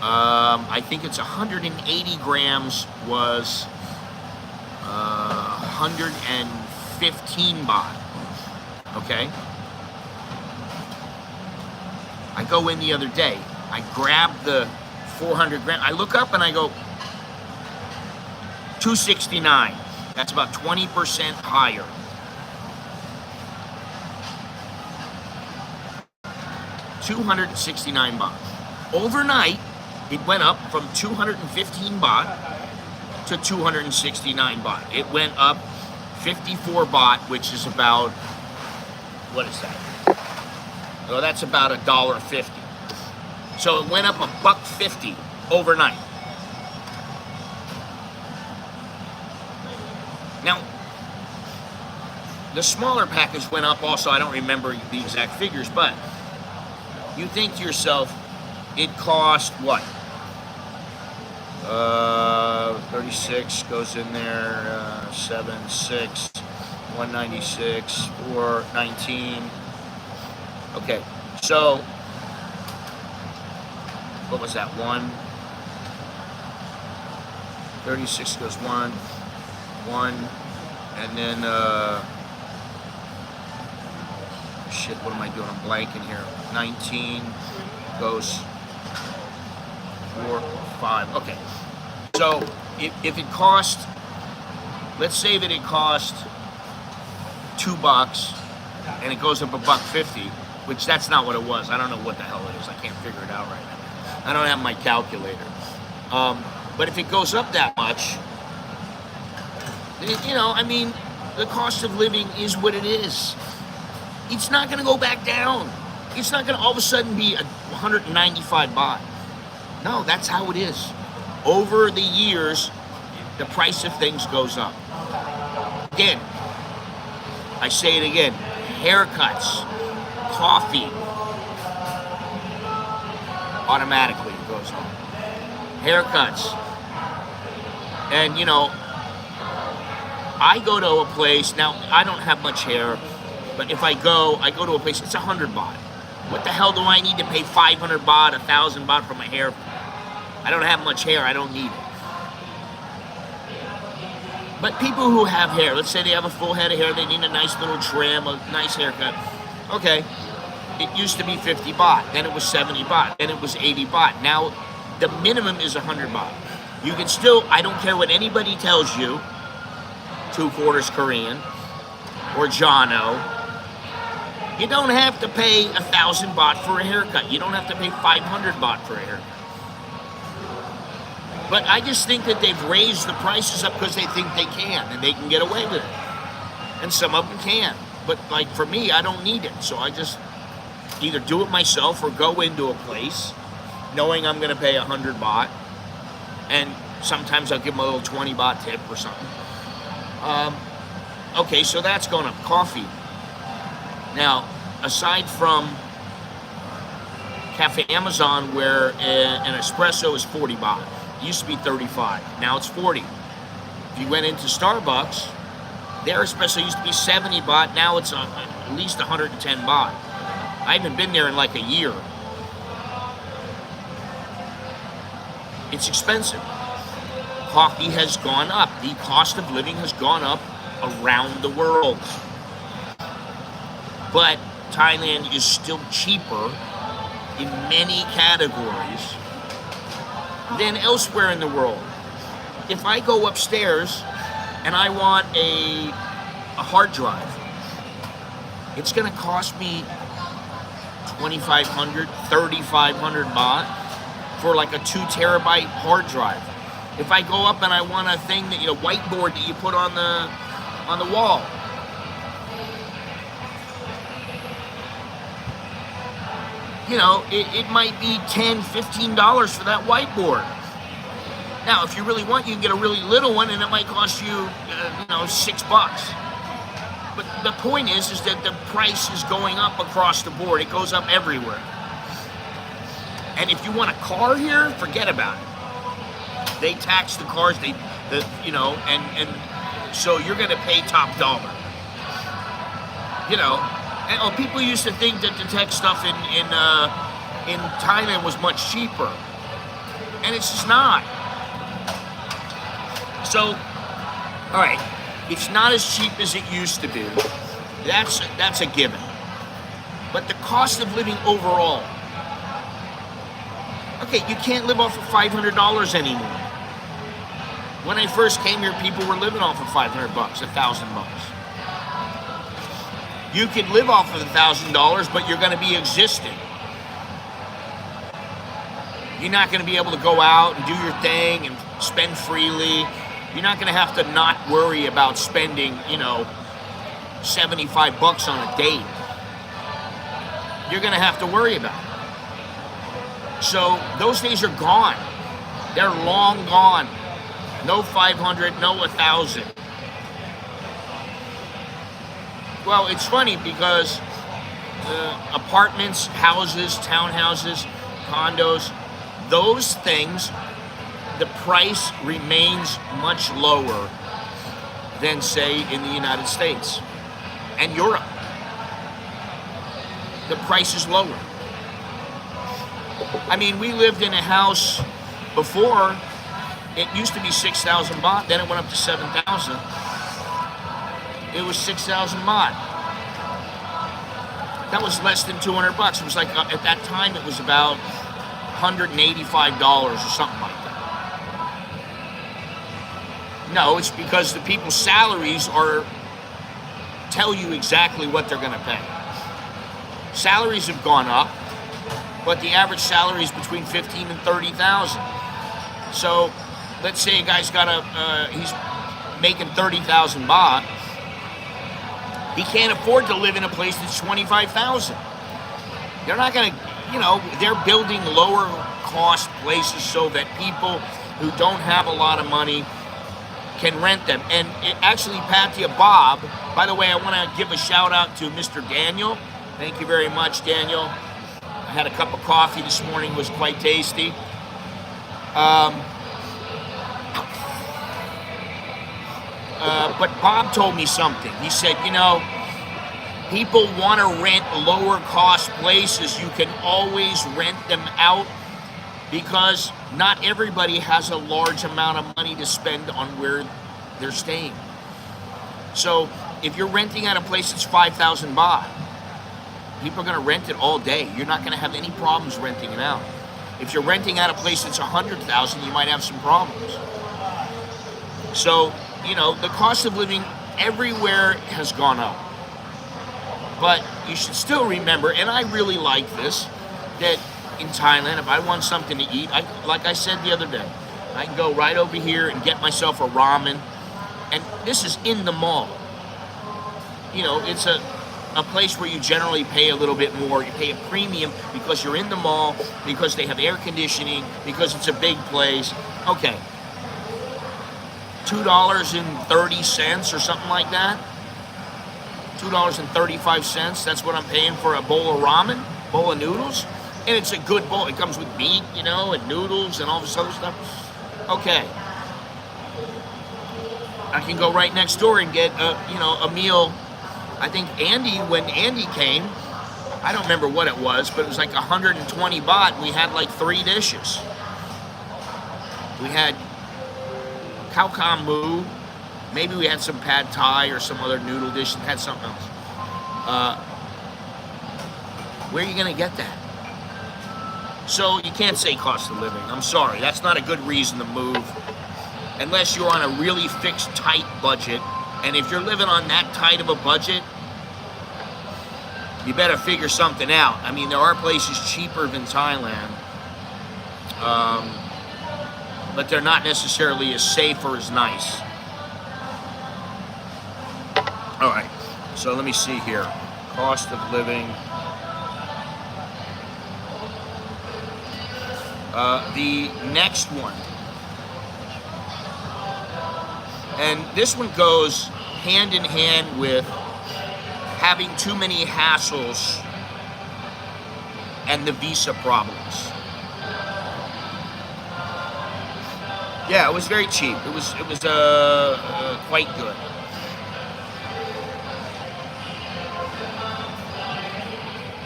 A: I think it's 180 grams was 115 baht, okay? I go in the other day, I grab the 400 grams, I look up and I go, 269. That's about 20% higher. $269 baht. Overnight, it went up from 215 baht to 269 baht. It went up 54 baht, which is about, what is that? Oh, that's about $1.50. So it went up $1.50 overnight. Now, the smaller package went up also. I don't remember the exact figures, but you think to yourself, it cost what? 36 goes in there, 7, 6, 196, 419. Okay, so what was that? 1. 36 goes 1, and then shit, what am I doing? I'm blanking here. 19 goes 4, 5. Okay. So if it cost, let's say that it cost $2 and it goes up $1.50, which that's not what it was. I don't know what the hell it is. I can't figure it out right now. I don't have my calculator. But if it goes up that much, you know, I mean, the cost of living is what it is. It's not going to go back down. It's not going to all of a sudden be 195 baht. No, that's how it is. Over the years, the price of things goes up. Again, I say it again, haircuts, coffee, automatically it goes up. Haircuts. And, you know, I go to a place, now I don't have much hair, but if I go to a place, it's 100 baht. What the hell do I need to pay 500 baht, 1,000 baht for my hair? I don't have much hair, I don't need it. But people who have hair, let's say they have a full head of hair, they need a nice little trim, a nice haircut. Okay, it used to be 50 baht, then it was 70 baht, then it was 80 baht. Now, the minimum is 100 baht. You can still, I don't care what anybody tells you, 2/4 Korean, or Jono, you don't have to pay 1,000 baht for a haircut. You don't have to pay 500 baht for a haircut. But I just think that they've raised the prices up because they think they can, and they can get away with it. And some of them can. But like for me, I don't need it. So I just either do it myself or go into a place knowing I'm going to pay 100 baht. And sometimes I'll give them a little 20 baht tip or something. Okay, so that's going up. Coffee. Now, aside from Cafe Amazon, where an espresso is 40 baht. It used to be 35. Now it's 40. If you went into Starbucks, their espresso used to be 70 baht. Now it's at least 110 baht. I haven't been there in like a year. It's expensive. Coffee has gone up. The cost of living has gone up around the world. But Thailand is still cheaper in many categories than elsewhere in the world. If I go upstairs and I want a hard drive, it's going to cost me 2,500, 3,500 baht for like a 2 terabyte hard drive. If I go up and I want a thing that, you know, whiteboard that you put on the wall, it might be $10, $15 for that whiteboard. Now, if you really want, you can get a really little one, and it might cost you, $6. But the point is that the price is going up across the board. It goes up everywhere. And if you want a car here, forget about it. They tax the cars. And so you're going to pay top dollar. And people used to think that the tech stuff in Thailand was much cheaper, and it's just not. So, all right, it's not as cheap as it used to be. That's a given. But the cost of living overall, okay, you can't live off of $500 anymore. When I first came here, people were living off of $500, $1,000. You can live off of $1,000, but you're going to be existing. You're not going to be able to go out and do your thing and spend freely. You're not going to have to not worry about spending, $75 on a date. You're going to have to worry about it. So those days are gone. They're long gone. No 500, no 1,000. Well, it's funny because apartments, houses, townhouses, condos, those things, the price remains much lower than, say, in the United States and Europe. The price is lower. I mean, we lived in a house before. It used to be 6,000 baht, then it went up to 7,000. It was 6,000 baht. That was less than $200. It was like, at that time, it was about $185 or something like that. No, it's because the people's salaries tell you exactly what they're going to pay. Salaries have gone up, but the average salary is between 15 and 30,000. So, let's say a guy's he's making 30,000 baht. He can't afford to live in a place that's 25,000. They're not going to, they're building lower cost places so that people who don't have a lot of money can rent them. And actually, Patia Bob, by the way, I want to give a shout out to Mr. Daniel. Thank you very much, Daniel. I had a cup of coffee this morning, it was quite tasty. But Bob told me something. He said, people want to rent lower cost places. You can always rent them out because not everybody has a large amount of money to spend on where they're staying. So if you're renting at a place that's 5,000 baht, people are going to rent it all day. You're not going to have any problems renting it out. If you're renting at a place that's 100,000, you might have some problems. So, the cost of living everywhere has gone up. But you should still remember, and I really like this, that in Thailand, if I want something to eat, like I said the other day, I can go right over here and get myself a ramen. And this is in the mall. It's a place where you generally pay a little bit more. You pay a premium because you're in the mall, because they have air conditioning, because it's a big place. Okay. $2.30 or something like that. $2.35. That's what I'm paying for a bowl of ramen, bowl of noodles. And it's a good bowl. It comes with meat, and noodles and all this other stuff. Okay. I can go right next door and get, a meal. I think when Andy came, I don't remember what it was, but it was like 120 baht. And we had like 3 dishes. We had khao kham moo. Maybe we had some pad thai or some other noodle dish and had something else. Where are you going to get that? So you can't say cost of living. I'm sorry. That's not a good reason to move. Unless you're on a really fixed, tight budget. And if you're living on that tight of a budget, you better figure something out. I mean, there are places cheaper than Thailand. But they're not necessarily as safe or as nice. All right, so let me see here. Cost of living. The next one, and this one goes hand in hand with having too many hassles and the visa problems. Yeah, it was very cheap. It was quite good.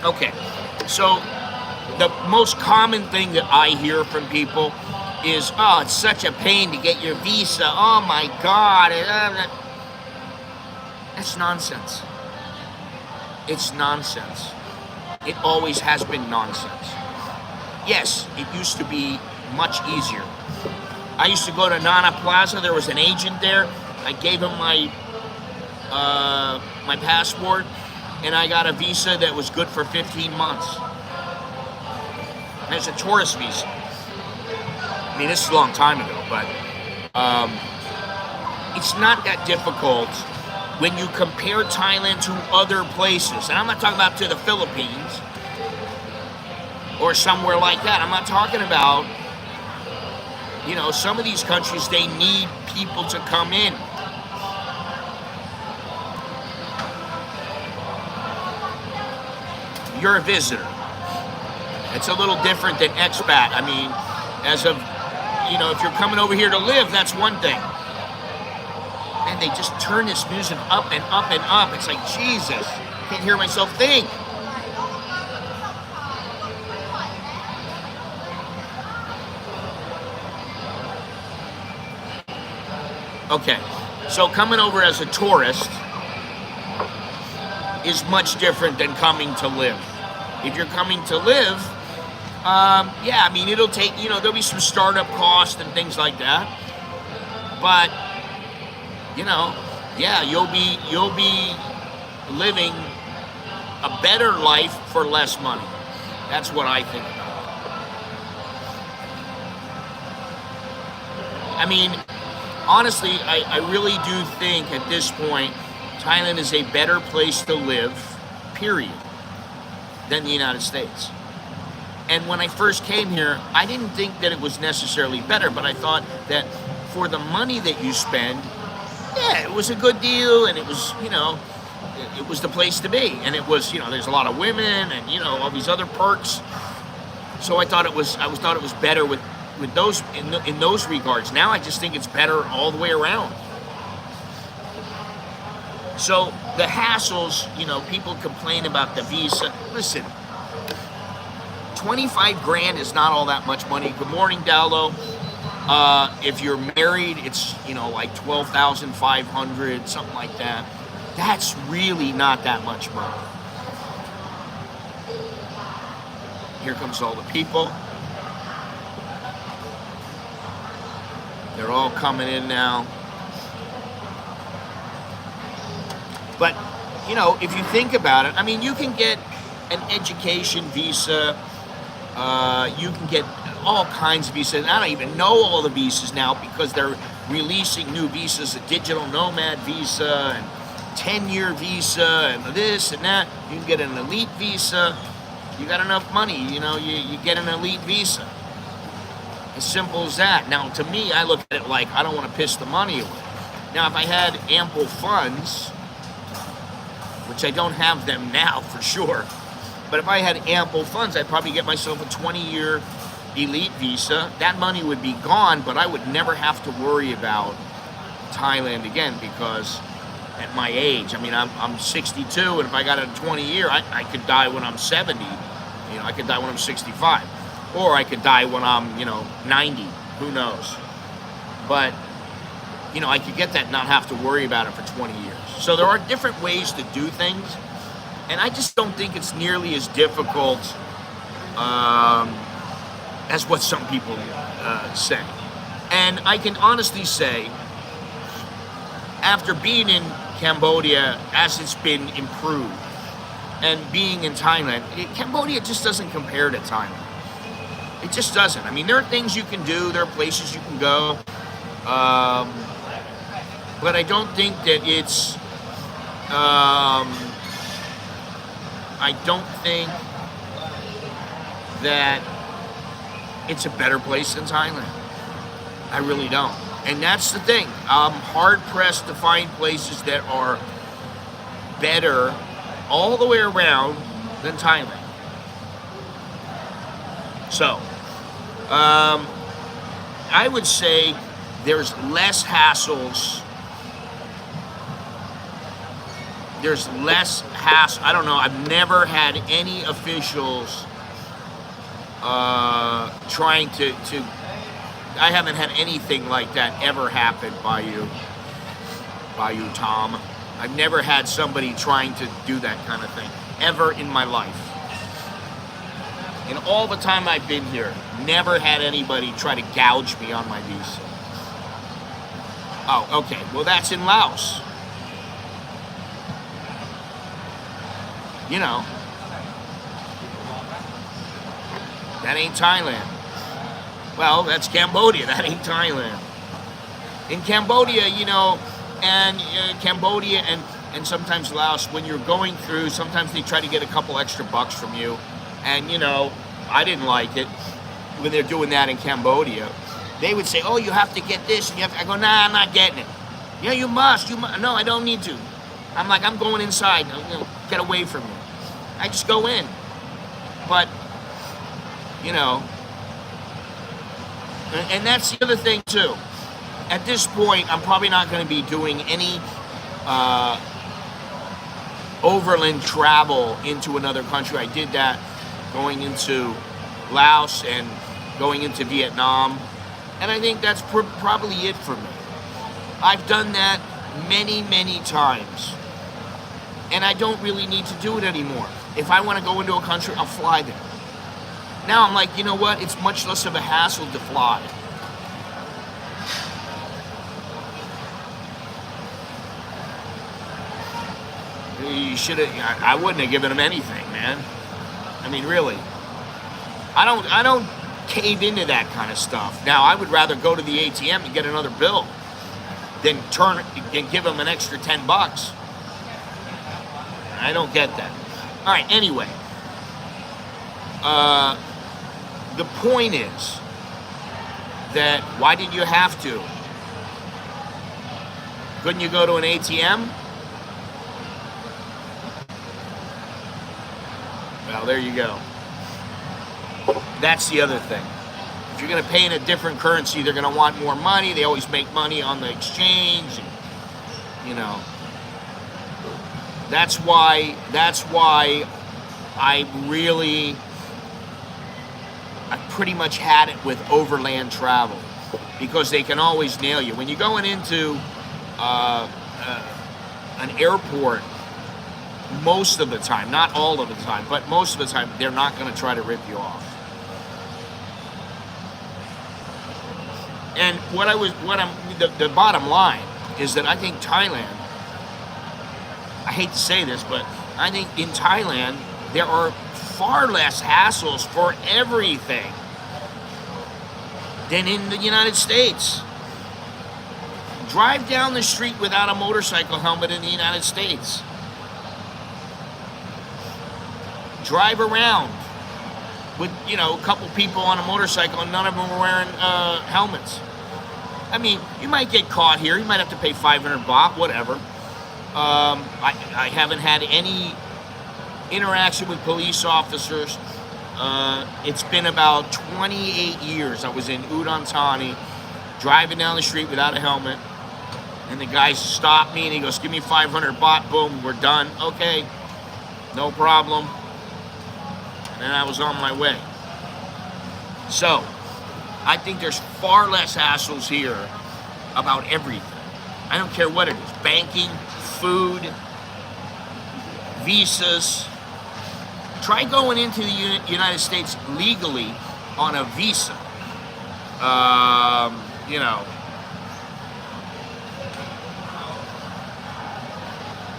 A: Okay, so the most common thing that I hear from people is, oh, it's such a pain to get your visa. Oh my God. That's nonsense. It's nonsense. It always has been nonsense. Yes, it used to be much easier. I used to go to Nana Plaza. There was an agent there. I gave him my my passport, and I got a visa that was good for 15 months. And it's a tourist visa. I mean, this is a long time ago, but it's not that difficult when you compare Thailand to other places. And I'm not talking about to the Philippines or somewhere like that. I'm not talking about, you know, some of these countries, they need people to come in. You're a visitor. It's a little different than expat. I mean, as of, you know, if you're coming over here to live, that's one thing. And they just turn this music up and up and up. It's like, Jesus, I can't hear myself think. Okay, so coming over as a tourist is much different than coming to live. If you're coming to live, yeah, I mean, it'll take, you know, there'll be some startup costs and things like that. But, you know, yeah, you'll be living a better life for less money. That's what I think. I mean, honestly, I really do think at this point, Thailand is a better place to live, period, than the United States. And when I first came here, I didn't think that it was necessarily better, but I thought that for the money that you spend, yeah, it was a good deal, and it was, you know, it was the place to be. And it was, you know, there's a lot of women and, you know, all these other perks. So I thought it was better with those in those regards. Now I just think it's better all the way around. So the hassles, you know, people complain about the visa. Listen, 25 grand is not all that much money. Good morning, Dallo. If you're married, it's, you know, like 12,500, something like that. That's really not that much money. Here comes all the people. They're all coming in now. But, you know, if you think about it, I mean, you can get an education visa. You can get all kinds of visas. I don't even know all the visas now because they're releasing new visas, a digital nomad visa and 10-year visa and this and that. You can get an elite visa. You got enough money, you know, you get an elite visa. As simple as that. Now, to me, I look at it like I don't want to piss the money away. Now, if I had ample funds, which I don't have them now for sure, but if I had ample funds, I'd probably get myself a 20-year elite visa. That money would be gone, but I would never have to worry about Thailand again because at my age, I mean, I'm 62, and if I got a 20-year, I could die when I'm 70. You know, I could die when I'm 65. Or I could die when I'm, you know, 90. Who knows? But, you know, I could get that and not have to worry about it for 20 years. So there are different ways to do things. And I just don't think it's nearly as difficult as what some people say. And I can honestly say, after being in Cambodia, as it's been improved, and being in Thailand, Cambodia just doesn't compare to Thailand. It just doesn't. I mean, there are things you can do, there are places you can go, but I don't think that it's, I don't think that it's a better place than Thailand. I really don't. And that's the thing. I'm hard pressed to find places that are better all the way around than Thailand. So, I would say there's less hassles. There's less hassle. I don't know. I've never had any officials trying to. I haven't had anything like that ever happen by you, Tom. I've never had somebody trying to do that kind of thing ever in my life. In all the time I've been here, never had anybody try to gouge me on my visa. Oh, okay. Well, that's in Laos. You know, that ain't Thailand. Well, that's Cambodia. That ain't Thailand. In Cambodia, you know, and Cambodia and sometimes Laos, when you're going through, sometimes they try to get a couple extra bucks from you. And, you know, I didn't like it when they're doing that in Cambodia. They would say, oh, you have to get this. And you have to. I go, nah, I'm not getting it. Yeah, you must. No, I don't need to. I'm like, I'm going inside. Get away from me. I just go in. But, you know, and that's the other thing, too. At this point, I'm probably not going to be doing any overland travel into another country. I did that going into Laos and going into Vietnam. And I think that's probably it for me. I've done that many, many times. And I don't really need to do it anymore. If I want to go into a country, I'll fly there. Now I'm like, you know what? It's much less of a hassle to fly. You should have. I wouldn't have given him anything, man. I mean, really. I don't cave into that kind of stuff. Now, I would rather go to the ATM and get another bill than give him an extra $10. I don't get that. All right. Anyway, the point is that why did you have to? Couldn't you go to an ATM? Well, there you go. That's the other thing. If you're going to pay in a different currency, they're going to want more money. They always make money on the exchange. And, you know, that's why I pretty much had it with overland travel, because they can always nail you. When you're going into an airport, most of the time, not all of the time, but most of the time, they're not going to try to rip you off. And the bottom line is that I think Thailand, I hate to say this, but I think in Thailand, there are far less hassles for everything than in the United States. Drive down the street without a motorcycle helmet in the United States. Drive around with, you know, a couple people on a motorcycle and none of them are wearing helmets. I mean, you might get caught here. You might have to pay 500 baht, whatever. I haven't had any interaction with police officers. It's been about 28 years. I was in Udon Thani, driving down the street without a helmet, and the guy stopped me and he goes, give me 500 baht, boom, we're done. Okay, no problem. And I was on my way. So, I think there's far less hassles here about everything. I don't care what it is. Banking, food, visas. Try going into the United States legally on a visa. You know.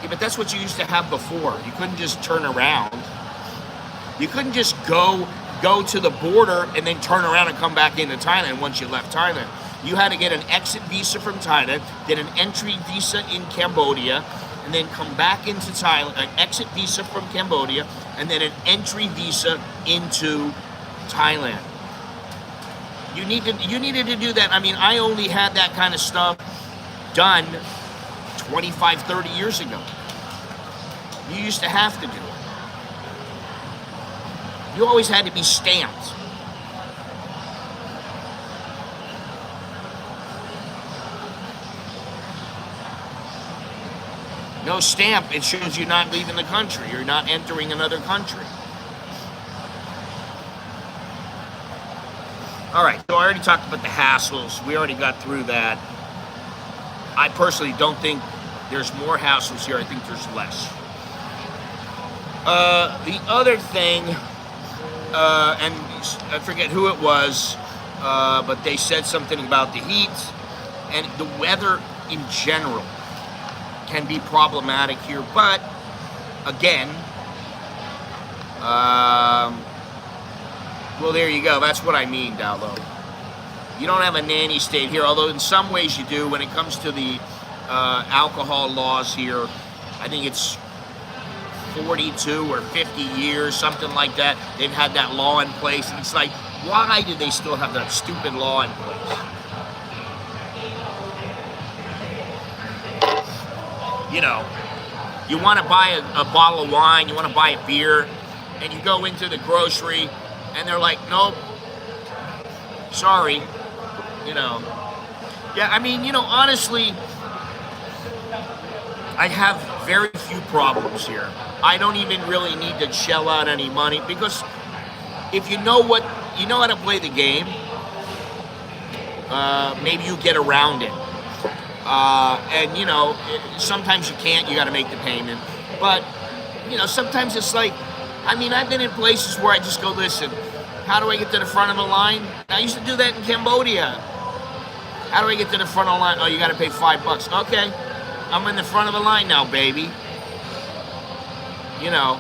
A: Yeah, but that's what you used to have before. You couldn't just turn around. You couldn't just go to the border and then turn around and come back into Thailand once you left Thailand. You had to get an exit visa from Thailand, then an entry visa in Cambodia, and then come back into Thailand, an exit visa from Cambodia, and then an entry visa into Thailand. You needed to do that. I mean, I only had that kind of stuff done 25, 30 years ago. You used to have to do it. You always had to be stamped. No stamp, it shows you're not leaving the country. You're not entering another country. All right, so I already talked about the hassles. We already got through that. I personally don't think there's more hassles here. I think there's less. The other thing, and I forget who it was, but they said something about the heat and the weather in general can be problematic here. But again, well, there you go. That's what I mean, Dowlow. You don't have a nanny state here, although in some ways you do. When it comes to the alcohol laws here, I think it's 42 or 50 years, something like that. They've had that law in place, and it's like, why do they still have that stupid law in place? You know, you want to buy a bottle of wine, you want to buy a beer, and you go into the grocery, and they're like, nope, sorry, you know. Yeah, I mean, you know, honestly, I have very few problems here. I don't even really need to shell out any money, because if you know how to play the game, maybe you get around it. And you know, sometimes you can't, you got to make the payment. But, you know, sometimes it's like, I mean, I've been in places where I just go, listen, how do I get to the front of the line? I used to do that in Cambodia. How do I get to the front of the line? Oh, you got to pay $5. Okay, I'm in the front of the line now, baby. You know.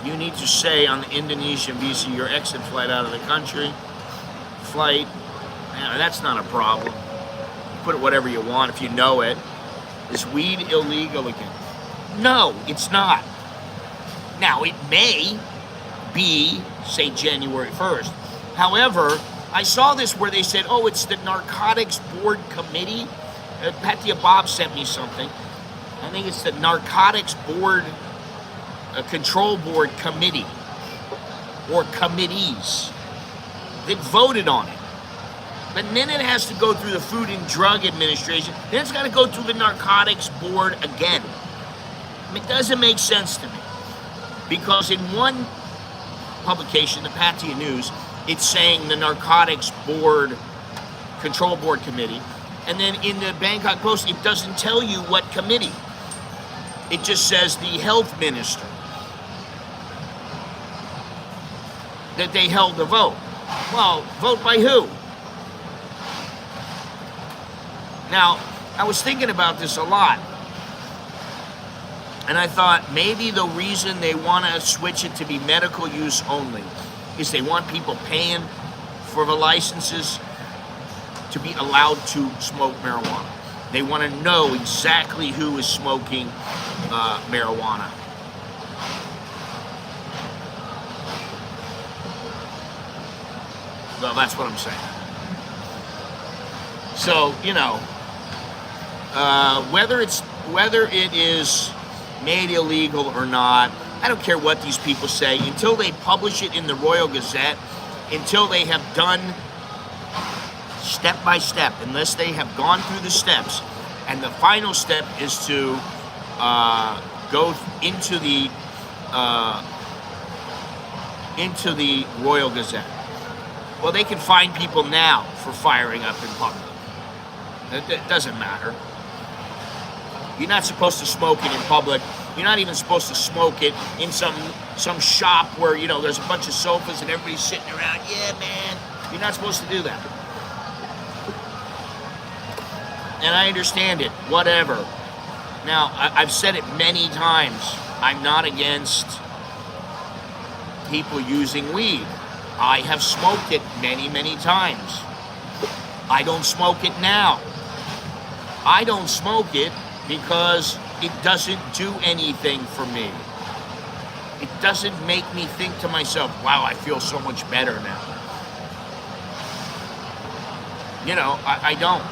A: You need to say on the Indonesian visa your exit flight out of the country. Flight, that's not a problem. Put it whatever you want if you know it. Is weed illegal again? No, it's not. Now, it may be, say, January 1st. However, I saw this where they said, oh, it's the Narcotics Board Committee. Patia Bob sent me something. I think it's the Narcotics Board Control Board Committee, or committees, that voted on it. But then it has to go through the Food and Drug Administration. Then it's got to go through the Narcotics Board again. It doesn't make sense to me. Because in one publication, the Patia News, it's saying the Narcotics Board, Control Board Committee. And then in the Bangkok Post, it doesn't tell you what committee. It just says the health minister that they held the vote. Well, vote by who? Now, I was thinking about this a lot, and I thought maybe the reason they want to switch it to be medical use only is they want people paying for the licenses to be allowed to smoke marijuana. They want to know exactly who is smoking marijuana. Well, that's what I'm saying. So, you know, whether it is made illegal or not, I don't care what these people say. Until they publish it in the Royal Gazette, until they have done step by step, unless they have gone through the steps, and the final step is to go into the Royal Gazette. Well, they can fine people now for firing up in public. It doesn't matter. You're not supposed to smoke it in public. You're not even supposed to smoke it in some shop where, you know, there's a bunch of sofas and everybody's sitting around. Yeah, man. You're not supposed to do that. And I understand it. Whatever. Now, I've said it many times. I'm not against people using weed. I have smoked it many, many times. I don't smoke it now. I don't smoke it because it doesn't do anything for me. It doesn't make me think to myself, wow, I feel so much better now. You know, I don't.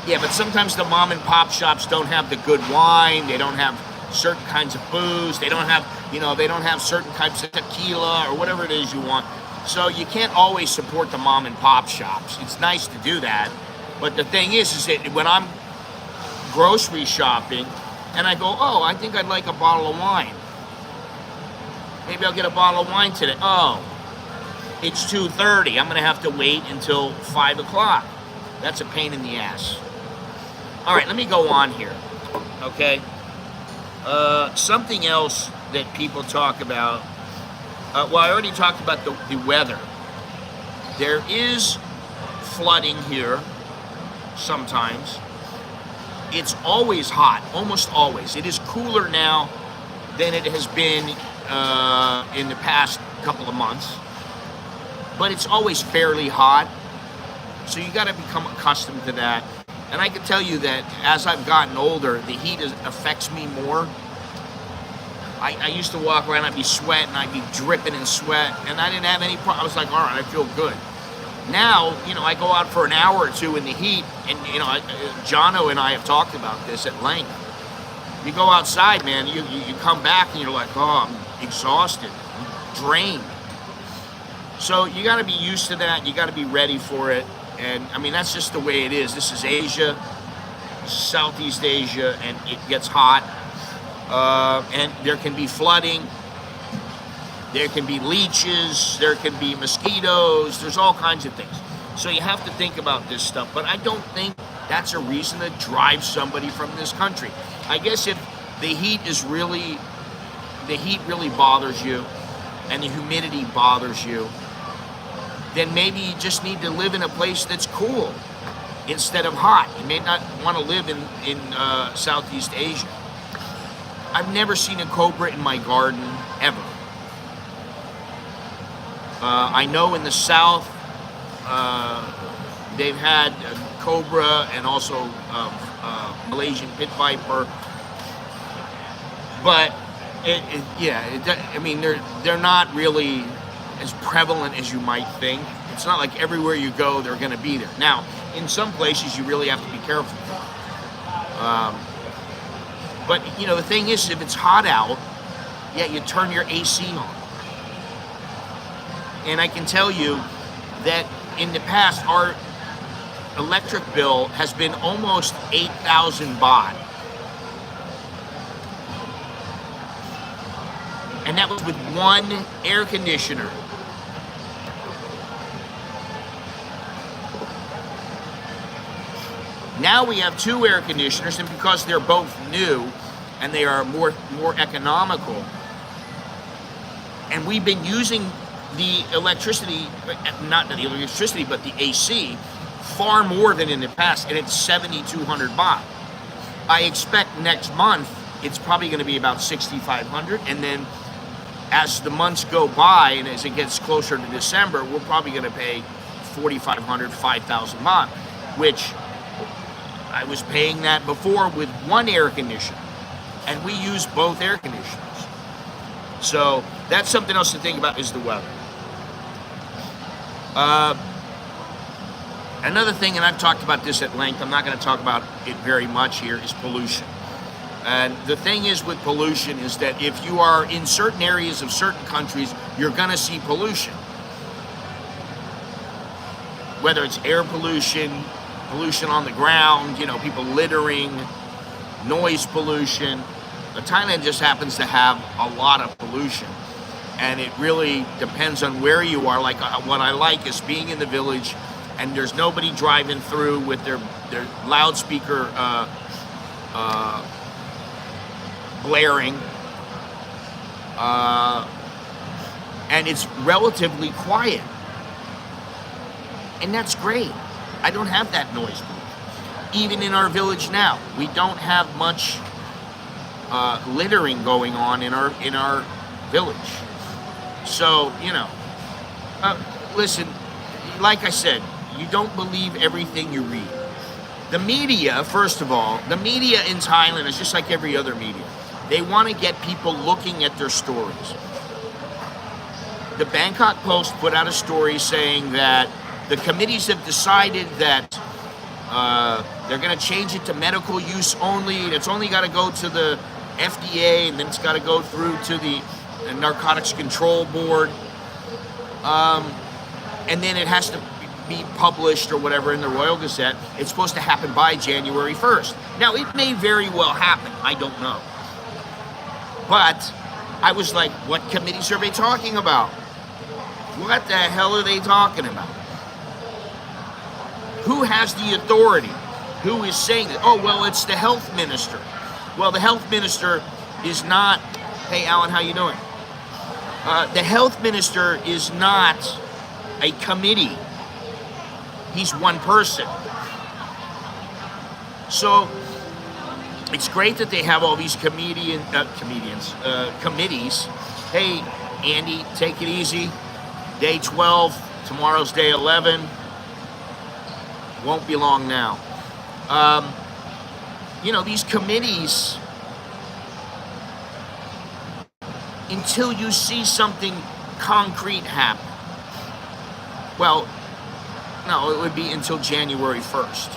A: Yeah, but sometimes the mom and pop shops don't have the good wine. They don't have certain kinds of booze. They don't have, you know, they don't have certain types of tequila or whatever it is you want. So you can't always support the mom and pop shops. It's nice to do that. But the thing is that when I'm grocery shopping and I go, oh, I think I'd like a bottle of wine. Maybe I'll get a bottle of wine today. Oh, it's 2:30. I'm going to have to wait until 5 o'clock. That's a pain in the ass. All right, let me go on here. Okay. Something else that people talk about. Well, I already talked about the weather. There is flooding here sometimes. It's always hot, almost always. It is cooler now than it has been in the past couple of months. But it's always fairly hot. So you got to become accustomed to that. And I can tell you that as I've gotten older, the heat affects me more. I used to walk around, I'd be sweating, I'd be dripping in sweat, and I didn't have any problem. I was like, all right, I feel good. Now, you know, I go out for an hour or two in the heat, and, you know, Jono and I have talked about this at length. You go outside, man, you come back, and you're like, oh, I'm exhausted, I'm drained. So you got to be used to that. You got to be ready for it. And, I mean, that's just the way it is. This is Asia, Southeast Asia, and it gets hot. And there can be flooding. There can be leeches. There can be mosquitoes. There's all kinds of things. So you have to think about this stuff. But I don't think that's a reason to drive somebody from this country. I guess if the heat really bothers you and the humidity bothers you, then maybe you just need to live in a place that's cool instead of hot. You may not want to live in Southeast Asia. I've never seen a cobra in my garden, ever. I know in the South, they've had cobra and also Malaysian pit viper. But, I mean, they're not really as prevalent as you might think. It's not like everywhere you go, they're going to be there. Now, in some places, you really have to be careful. But, you know, the thing is, if it's hot out, yeah, you turn your AC on. And I can tell you that in the past, our electric bill has been almost 8,000 baht. And that was with one air conditioner. Now we have two air conditioners, and because they're both new and they are more economical, and we've been using the electricity, not the electricity, but the AC, far more than in the past, and it's 7,200 baht. I expect next month it's probably going to be about 6,500, and then as the months go by and as it gets closer to December, we're probably going to pay 4,500, 5,000 baht, which I was paying that before with one air conditioner, and we use both air conditioners. So that's something else to think about, is the weather. Another thing, and I've talked about this at length, I'm not going to talk about it very much here, is pollution. And the thing is with pollution is that if you are in certain areas of certain countries, you're going to see pollution. Whether it's air pollution, pollution on the ground, you know, people littering, noise pollution. But Thailand just happens to have a lot of pollution. And it really depends on where you are. Like, what I like is being in the village and there's nobody driving through with their loudspeaker blaring. And it's relatively quiet. And that's great. I don't have that noise pollution. Even in our village now, we don't have much littering going on in our village. So, you know, listen, like I said, you don't believe everything you read. The media, first of all, the media in Thailand is just like every other media. They want to get people looking at their stories. The Bangkok Post put out a story saying that the committees have decided that they're going to change it to medical use only, and it's only got to go to the FDA, and then it's got to go through to the Narcotics Control Board, and then it has to be published or whatever in the Royal Gazette. It's supposed to happen by January 1st. Now, it may very well happen. I don't know. But I was like, what committees are they talking about? What the hell are they talking about? Who has the authority? Who is saying that? Oh, well, it's the health minister. Well, the health minister is not, hey, Alan, how you doing? The health minister is not a committee. He's one person. So it's great that they have all these committees. Hey, Andy, take it easy. Day 12, tomorrow's day 11. Won't be long now. These committees, until you see something concrete happen. Well, no, it would be until January 1st.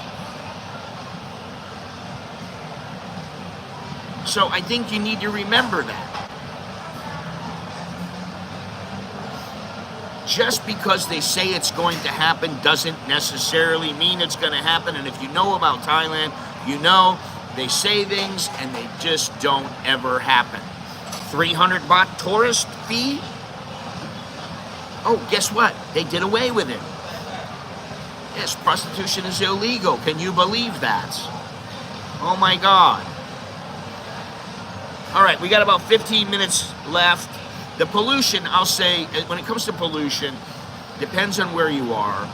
A: So I think you need to remember that. Just because they say it's going to happen doesn't necessarily mean it's going to happen. And if you know about Thailand, you know they say things and they just don't ever happen. 300 baht tourist fee? Oh, guess what? They did away with it. Yes, prostitution is illegal. Can you believe that? Oh my God. All right, we got about 15 minutes left. The pollution, I'll say, when it comes to pollution, depends on where you are.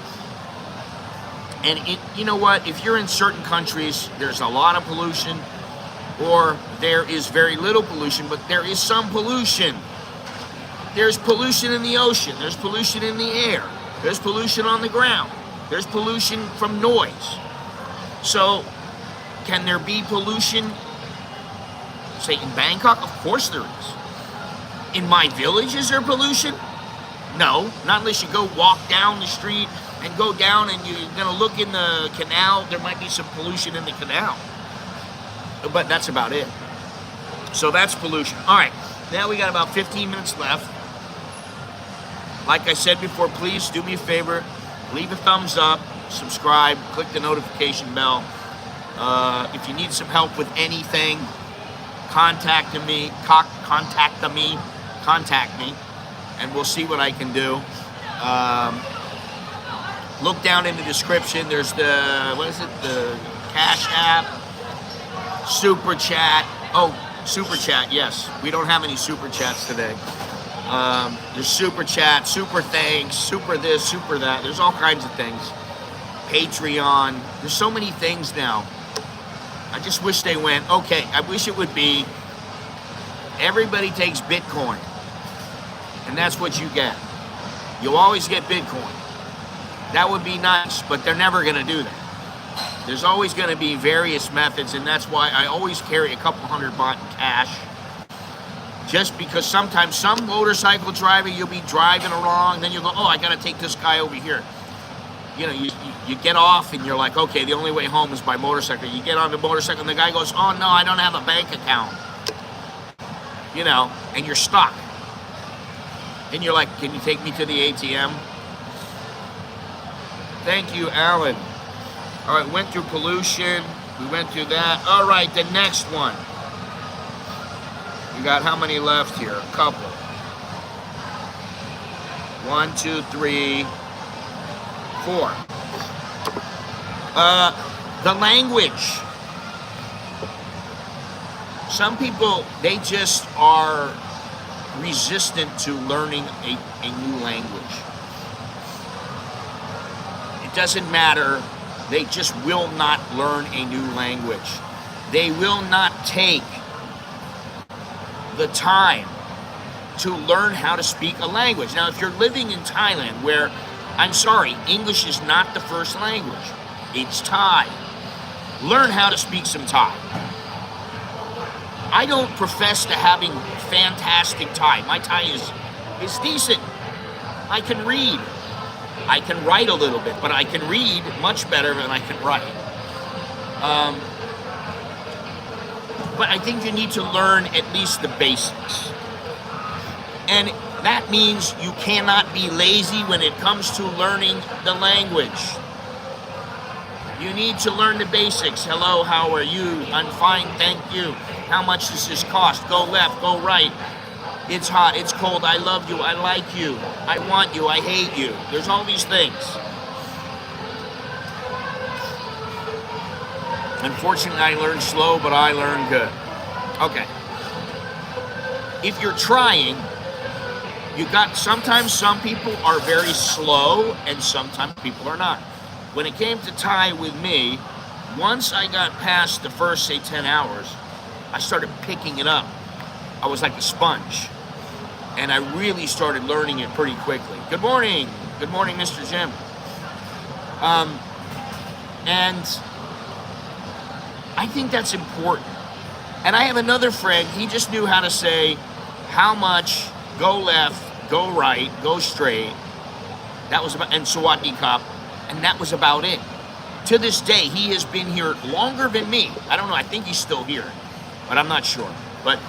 A: And you know what? If you're in certain countries, there's a lot of pollution, or there is very little pollution, but there is some pollution. There's pollution in the ocean. There's pollution in the air. There's pollution on the ground. There's pollution from noise. So, can there be pollution, say, in Bangkok? Of course there is. In my village, is there pollution? No, not unless you go walk down the street and go down and you're going to look in the canal. There might be some pollution in the canal. But that's about it. So that's pollution. All right, now we got about 15 minutes left. Like I said before, please do me a favor. Leave a thumbs up, subscribe, click the notification bell. If you need some help with anything, contact me, and we'll see what I can do. Look down in the description. There's the CASHAPP, Super Chat. Oh, Super Chat, yes. We don't have any Super Chats today. There's Super Chat, Super Thanks, Super this, Super that. There's all kinds of things. Patreon. There's so many things now. I just wish they went, okay, I wish it would be everybody takes Bitcoin. And that's what you get. You'll always get Bitcoin. That would be nice, but they're never going to do that. There's always going to be various methods, and that's why I always carry a couple hundred baht in cash. Just because sometimes some motorcycle driver, you'll be driving along, then you'll go, oh, I got to take this guy over here. You get off and you're like, okay, the only way home is by motorcycle. You get on the motorcycle and the guy goes, oh, no, I don't have a bank account. And you're stuck. And you're like, can you take me to the ATM? Thank you, Alan. All right, went through pollution. We went through that. All right, the next one. We got how many left here? A couple. 1, 2, 3, 4. The language. Some people, they just are resistant to learning a new language. It doesn't matter. They just will not learn a new language. They will not take the time to learn how to speak a language. Now, if you're living in Thailand, where, I'm sorry, English is not the first language. It's Thai. learn how to speak some Thai. I don't profess to having fantastic Thai. My Thai is decent. I can read. I can write a little bit, but I can read much better than I can write. But I think you need to learn at least the basics. And that means you cannot be lazy when it comes to learning the language. You need to learn the basics. Hello, how are you? I'm fine, thank you. How much does this cost? Go left, go right. It's hot, it's cold, I love you, I like you, I want you, I hate you. There's all these things. Unfortunately, I learned slow, but I learned good. Okay. If you're trying, sometimes some people are very slow and sometimes people are not. When it came to Thai with me, once I got past the first, say, 10 hours, I started picking it up. I was like a sponge. And I really started learning it pretty quickly. Good morning. Good morning, Mr. Jim. And I think that's important. And I have another friend, he just knew how to say how much, go left, go right, go straight. That was about, and Sawatdee Kap, and that was about it. To this day, he has been here longer than me. I don't know, I think he's still here, but I'm not sure. But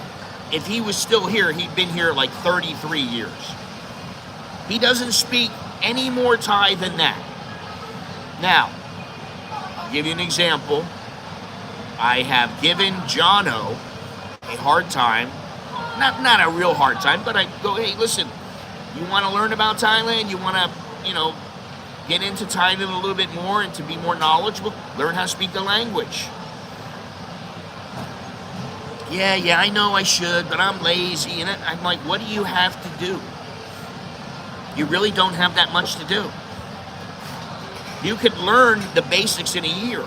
A: if he was still here, he'd been here like 33 years. He doesn't speak any more Thai than that. Now, I'll give you an example. I have given Jono a hard time. Not a real hard time, but I go, hey, listen, you want to learn about Thailand? You want to, get into Thailand a little bit more and to be more knowledgeable? Learn how to speak the language. Yeah, I know I should, but I'm lazy. And I'm like, what do you have to do? You really don't have that much to do. You could learn the basics in a year.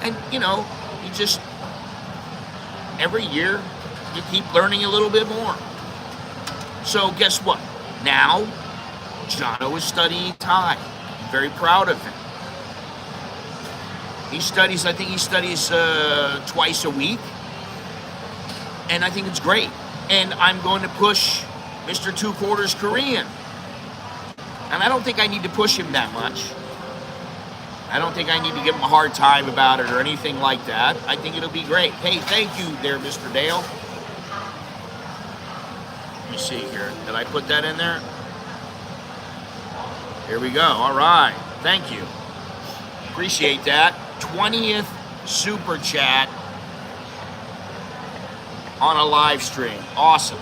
A: And, you just, every year, you keep learning a little bit more. So guess what? Now, Jono is studying Thai. I'm very proud of him. I think he studies twice a week. And I think it's great. And I'm going to push Mr. Two Quarters Korean. And I don't think I need to push him that much. I don't think I need to give him a hard time about it or anything like that. I think it'll be great. Hey, thank you there, Mr. Dale. Let me see here. Did I put that in there? Here we go. All right. Thank you. Appreciate that. 20th super chat on a live stream. Awesome.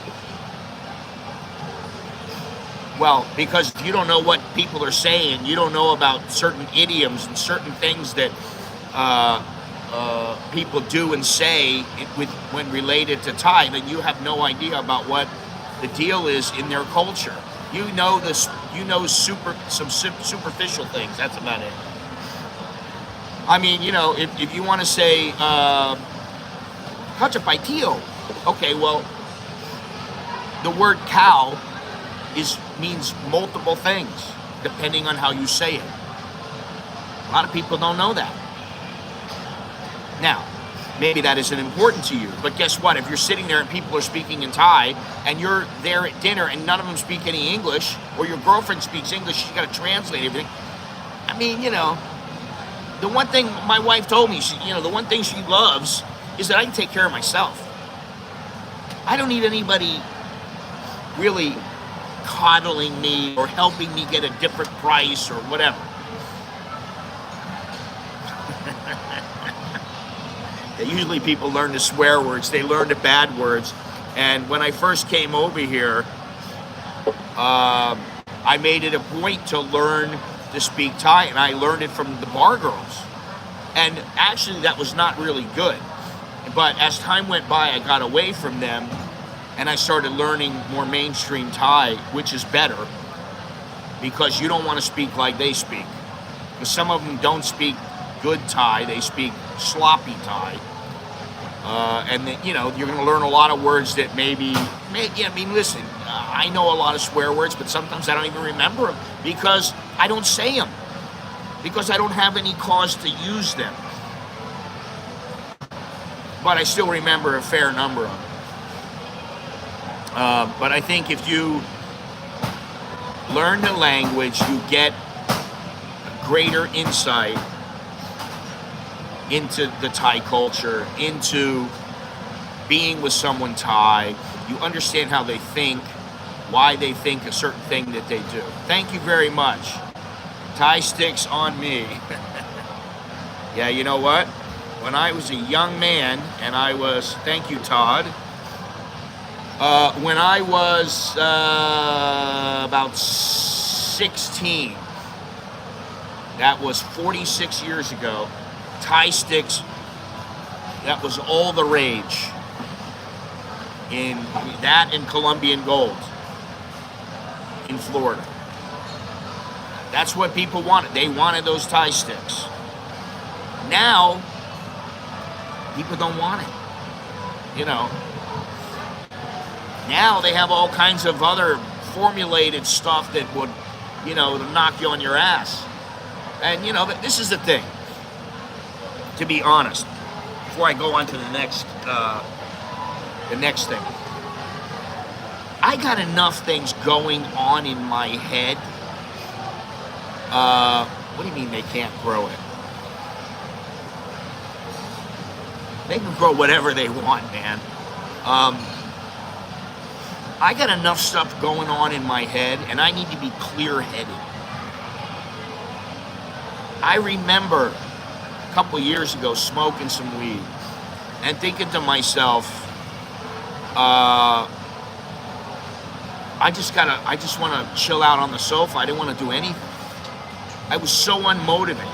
A: Well, because if you don't know what people are saying, you don't know about certain idioms and certain things that people do and say when related to Thai, then you have no idea about what the deal is in their culture. You know some superficial things. That's about it. I mean, if you want to say CASHAPP tio, okay, well, the word cow means multiple things, depending on how you say it. A lot of people don't know that. Now, maybe that isn't important to you, but guess what? If you're sitting there and people are speaking in Thai, and you're there at dinner and none of them speak any English, or your girlfriend speaks English, she's got to translate everything. I mean, the one thing my wife told me, the one thing she loves is that I can take care of myself. I don't need anybody really coddling me or helping me get a different price or whatever. Usually people learn the swear words, they learn the bad words. And when I first came over here, I made it a point to learn to speak Thai, and I learned it from the bar girls. And actually that was not really good. But as time went by, I got away from them and I started learning more mainstream Thai, which is better because you don't want to speak like they speak. Because some of them don't speak good Thai, they speak sloppy Thai. And then, you're going to learn a lot of words that listen, I know a lot of swear words, but sometimes I don't even remember them because I don't say them. because I don't have any cause to use them. But I still remember a fair number of them. But I think if you learn the language, you get greater insight into the Thai culture, into being with someone Thai. You understand how they think, why they think a certain thing that they do. Thank you very much. Thai sticks on me. Yeah, you know what? When I was a young man, and I was, thank you, Todd. When I was about 16, that was 46 years ago, Thai sticks, that was all the rage. In that and Colombian gold in Florida. That's what people wanted. They wanted those Thai sticks. Now, people don't want it. You know. Now they have all kinds of other formulated stuff that would, you know, knock you on your ass. And, you know, this is the thing. To be honest, before I go on to the next thing. I got enough things going on in my head. What do you mean they can't grow it? They can grow whatever they want, man. I got enough stuff going on in my head, and I need to be clear-headed. I remember a couple years ago smoking some weed and thinking to myself, I just want to chill out on the sofa. I didn't want to do anything. I was so unmotivated.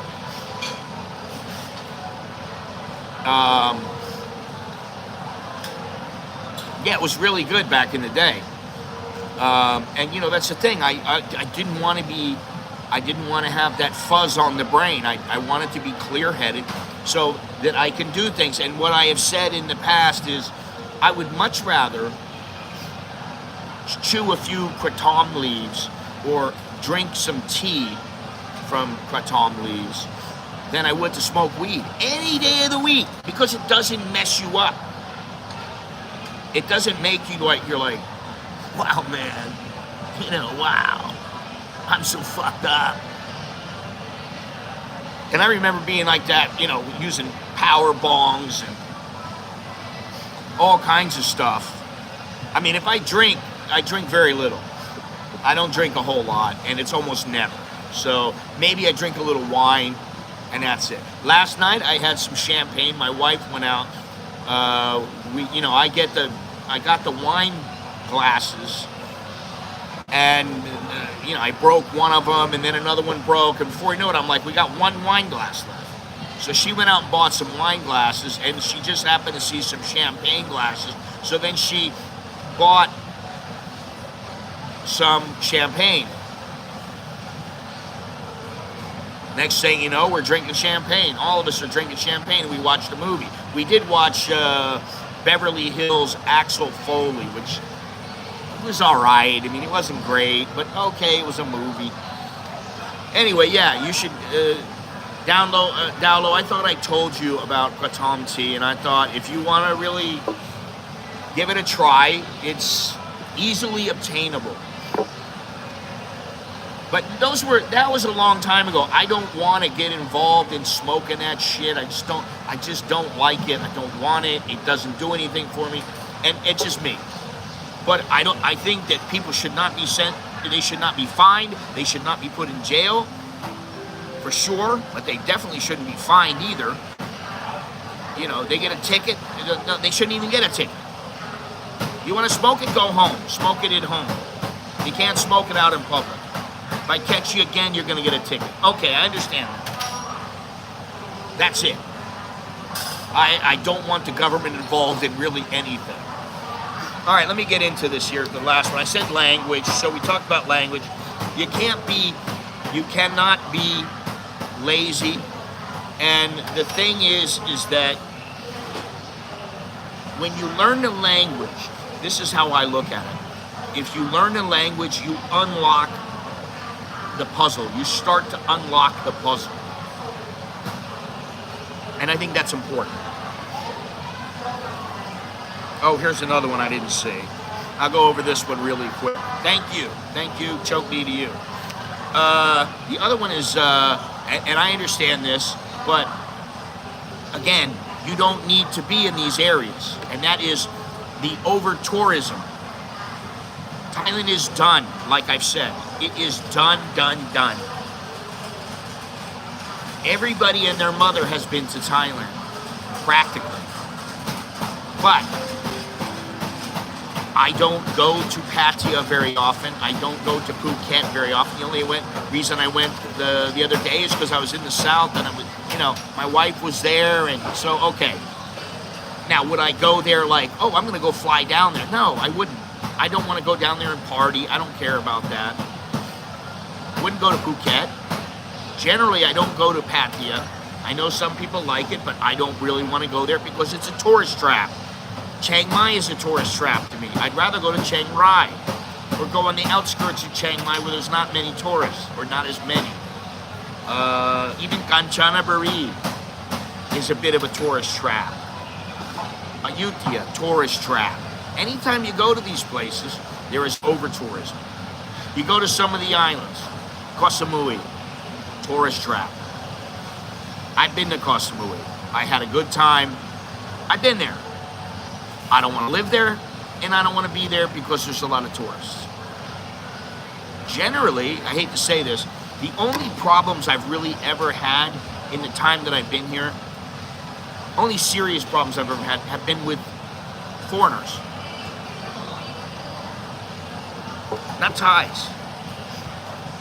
A: Yeah, it was really good back in the day. And you know, that's the thing. I didn't want to be, I didn't want to have that fuzz on the brain. I wanted to be clear-headed so that I can do things. And what I have said in the past is, I would much rather chew a few kratom leaves or drink some tea from kratom leaves than I would to smoke weed any day of the week, because it doesn't mess you up. It doesn't make you like, you're like, wow, man, you know, wow, I'm so fucked up. And I remember being like that, you know, using power bongs and all kinds of stuff. I mean, if I drink very little. I don't drink a whole lot, and it's almost never. So maybe I drink a little wine, and that's it. Last night I had some champagne. My wife went out. I got the wine glasses, and you know, I broke one of them, and then another one broke, and before you know it, I'm like, we got one wine glass left. So she went out and bought some wine glasses, and she just happened to see some champagne glasses. So then she bought some champagne. Next thing you know, we're drinking champagne. All of us are drinking champagne. We watched a movie. We did watch Beverly Hills Axel Foley, which was all right. I mean, it wasn't great, but okay, it was a movie. Anyway, yeah, you should download. I thought I told you about kratom tea, and I thought if you want to really give it a try, it's easily obtainable. But that was a long time ago. I don't want to get involved in smoking that shit. I just don't like it. I don't want it. It doesn't do anything for me. And it's just me. But I think that people should not be they should not be fined. They should not be put in jail, for sure. But they definitely shouldn't be fined either. You know, they get a ticket. No, they shouldn't even get a ticket. You want to smoke it? Go home. Smoke it at home. You can't smoke it out in public. If I catch you again, you're going to get a ticket. Okay, I understand that. That's it. I don't want the government involved in really anything. All right, let me get into this here, the last one. I said language, so we talked about language. You cannot be lazy. And the thing is that when you learn the language, this is how I look at it. If you learn the language, you unlock the puzzle. You start to unlock the puzzle. And I think that's important. Oh, here's another one I didn't see. I'll go over this one really quick. Thank you. Thank you. Choke me to you. The other one is, and I understand this, but again, you don't need to be in these areas. And that is the over-tourism. Thailand is done, like I've said. It is done, done, done. Everybody and their mother has been to Thailand, practically. But I don't go to Pattaya very often. I don't go to Phuket very often. The only reason I went the other day is because I was in the south and I was, my wife was there, and so okay. Now, would I go there like, oh, I'm going to go fly down there? No, I wouldn't. I don't want to go down there and party. I don't care about that. Wouldn't go to Phuket. Generally, I don't go to Pattaya. I know some people like it, but I don't really want to go there because it's a tourist trap. Chiang Mai is a tourist trap to me. I'd rather go to Chiang Rai or go on the outskirts of Chiang Mai where there's not many tourists, or not as many. Even Kanchanaburi is a bit of a tourist trap. Ayutthaya, tourist trap. Anytime you go to these places, there is over-tourism. You go to some of the islands, Koh Samui, tourist trap. I've been to Koh Samui. I had a good time. I've been there. I don't want to live there, and I don't want to be there because there's a lot of tourists. Generally, I hate to say this, the only problems I've really ever had in the time that I've been here, only serious problems I've ever had have been with foreigners. Not Thais.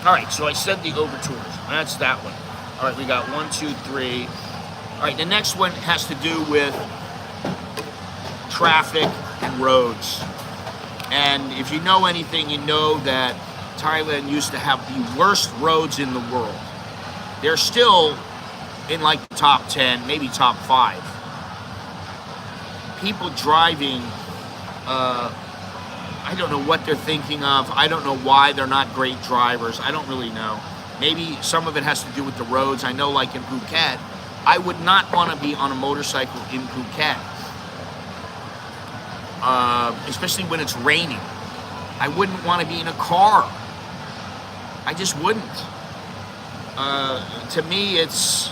A: All right, so I said the over-tourism. That's that one. All right, we got 1, 2, 3. All right, the next one has to do with traffic and roads. And if you know anything, you know that Thailand used to have the worst roads in the world. They're still in like the top 10, maybe top 5. People driving, I don't know what they're thinking of. I don't know why they're not great drivers. I don't really know. Maybe some of it has to do with the roads. I know, like in Phuket, I would not want to be on a motorcycle in Phuket. Especially when it's raining. I wouldn't want to be in a car. I just wouldn't. To me, it's,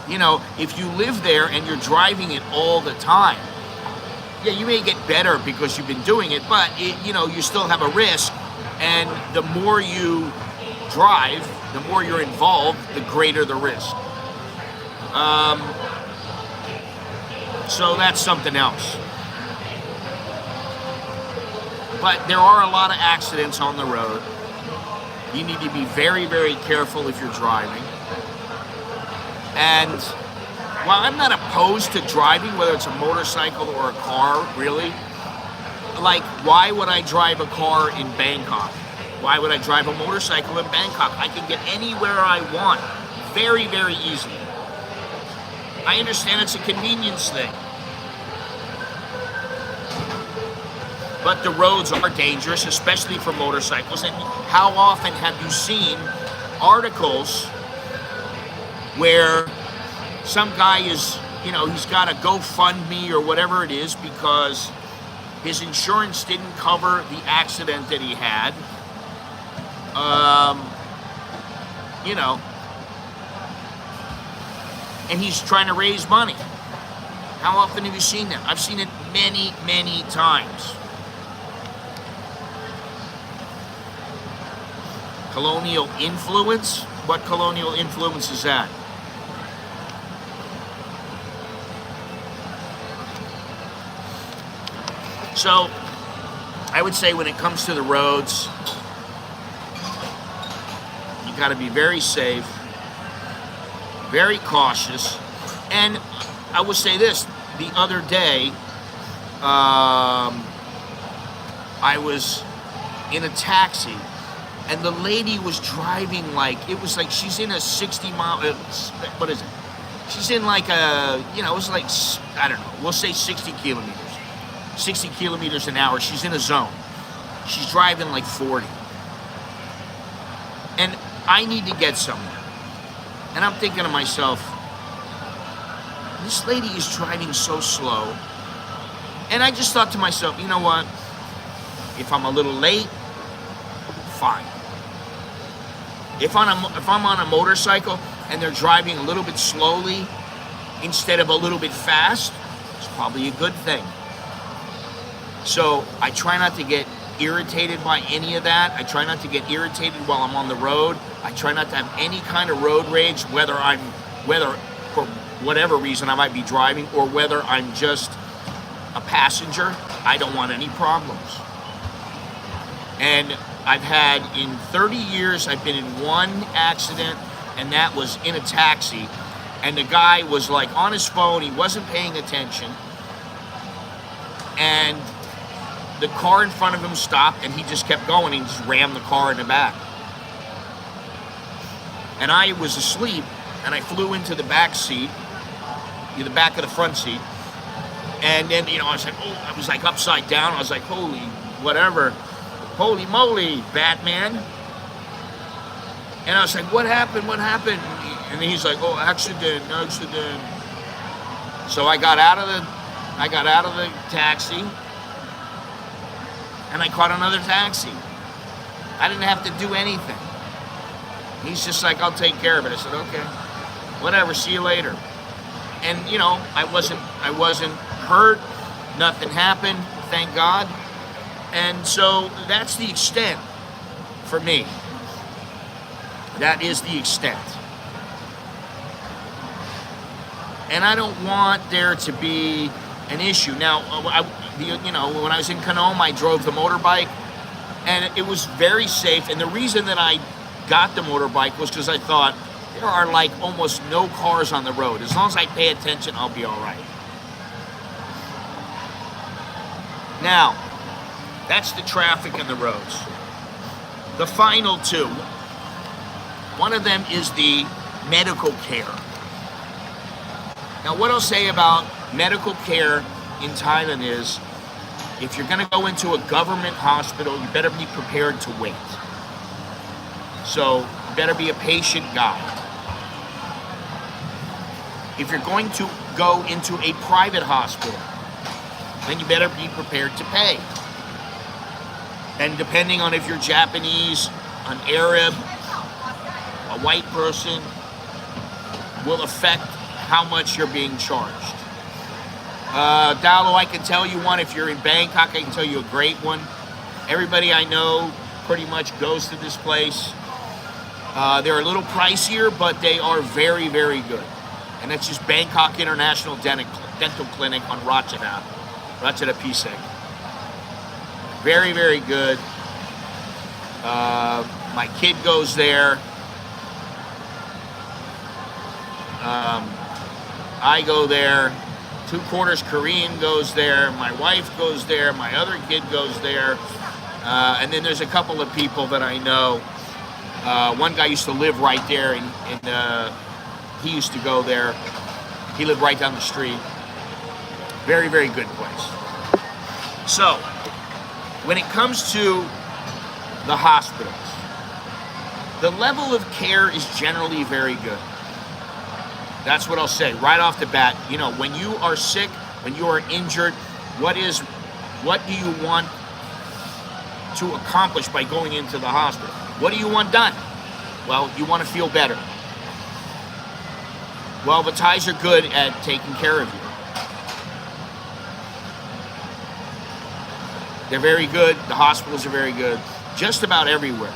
A: if you live there and you're driving it all the time, yeah, you may get better because you've been doing it, but you still have a risk. And the more you drive, the more you're involved, the greater the risk. So that's something else. But there are a lot of accidents on the road. You need to be very, very careful if you're driving. And while I'm not opposed to driving, whether it's a motorcycle or a car, really, like, why would I drive a car in Bangkok? Why would I drive a motorcycle in Bangkok? I can get anywhere I want very, very easily. I understand it's a convenience thing. But the roads are dangerous, especially for motorcycles. And how often have you seen articles where some guy is, he's got a GoFundMe or whatever it is because his insurance didn't cover the accident that he had. And he's trying to raise money. How often have you seen that? I've seen it many, many times. Colonial influence? What colonial influence is that? So, I would say when it comes to the roads, you got to be very safe, very cautious. And I will say this, the other day, I was in a taxi, and the lady was driving it was like she's in a 60 mile, what is it? She's in like a, it was like, I don't know, we'll say 60 kilometers. 60 kilometers an hour. She's in a zone. She's driving like 40. And I need to get somewhere. And I'm thinking to myself, this lady is driving so slow. And I just thought to myself, you know what? If I'm a little late, fine. If I'm on a motorcycle and they're driving a little bit slowly instead of a little bit fast, it's probably a good thing. So I try not to get irritated by any of that. I try not to get irritated while I'm on the road. I try not to have any kind of road rage, whether for whatever reason I might be driving or whether I'm just a passenger. I don't want any problems. And I've had, in 30 years, I've been in one accident, and that was in a taxi. And the guy was like on his phone, he wasn't paying attention. And the car in front of him stopped, and he just kept going. He just rammed the car in the back. And I was asleep, and I flew into the back seat, the back of the front seat. And then, I was like upside down. I was like, holy whatever. Holy moly, Batman. And I was like, what happened? What happened? And he's like, oh, accident. So I got out of the taxi, and I caught another taxi. I didn't have to do anything. He's just like, I'll take care of it. I said, okay, whatever, see you later. And I wasn't hurt. Nothing happened, thank God. And so that's the extent for me. That is the extent. And I don't want there to be an issue. Now, when I was in Canome, I drove the motorbike, and it was very safe. And the reason that I got the motorbike was because I thought, there are like almost no cars on the road. As long as I pay attention, I'll be all right. Now, that's the traffic and the roads. The final two, one of them is the medical care. Now, what I'll say about medical care in Thailand is, if you're going to go into a government hospital, you better be prepared to wait. So, you better be a patient guide. If you're going to go into a private hospital, then you better be prepared to pay. And depending on if you're Japanese, an Arab, a white person, will affect how much you're being charged. Dalo, I can tell you one. If you're in Bangkok, I can tell you a great one. Everybody I know pretty much goes to this place. They're a little pricier, but they are very, very good. And that's just Bangkok International Dental Clinic on Ratchada Pisek. Very, very good. My kid goes there. I go there. 2/4 Korean goes there. My wife goes there. My other kid goes there. And then there's a couple of people that I know. One guy used to live right there, and he used to go there. He lived right down the street. Very, very good place. So, when it comes to the hospitals, the level of care is generally very good. That's what I'll say right off the bat. When you are sick, when you are injured, what do you want to accomplish by going into the hospital? What do you want done? Well, you want to feel better. Well, the Thais are good at taking care of you. They're very good. The hospitals are very good. Just about everywhere.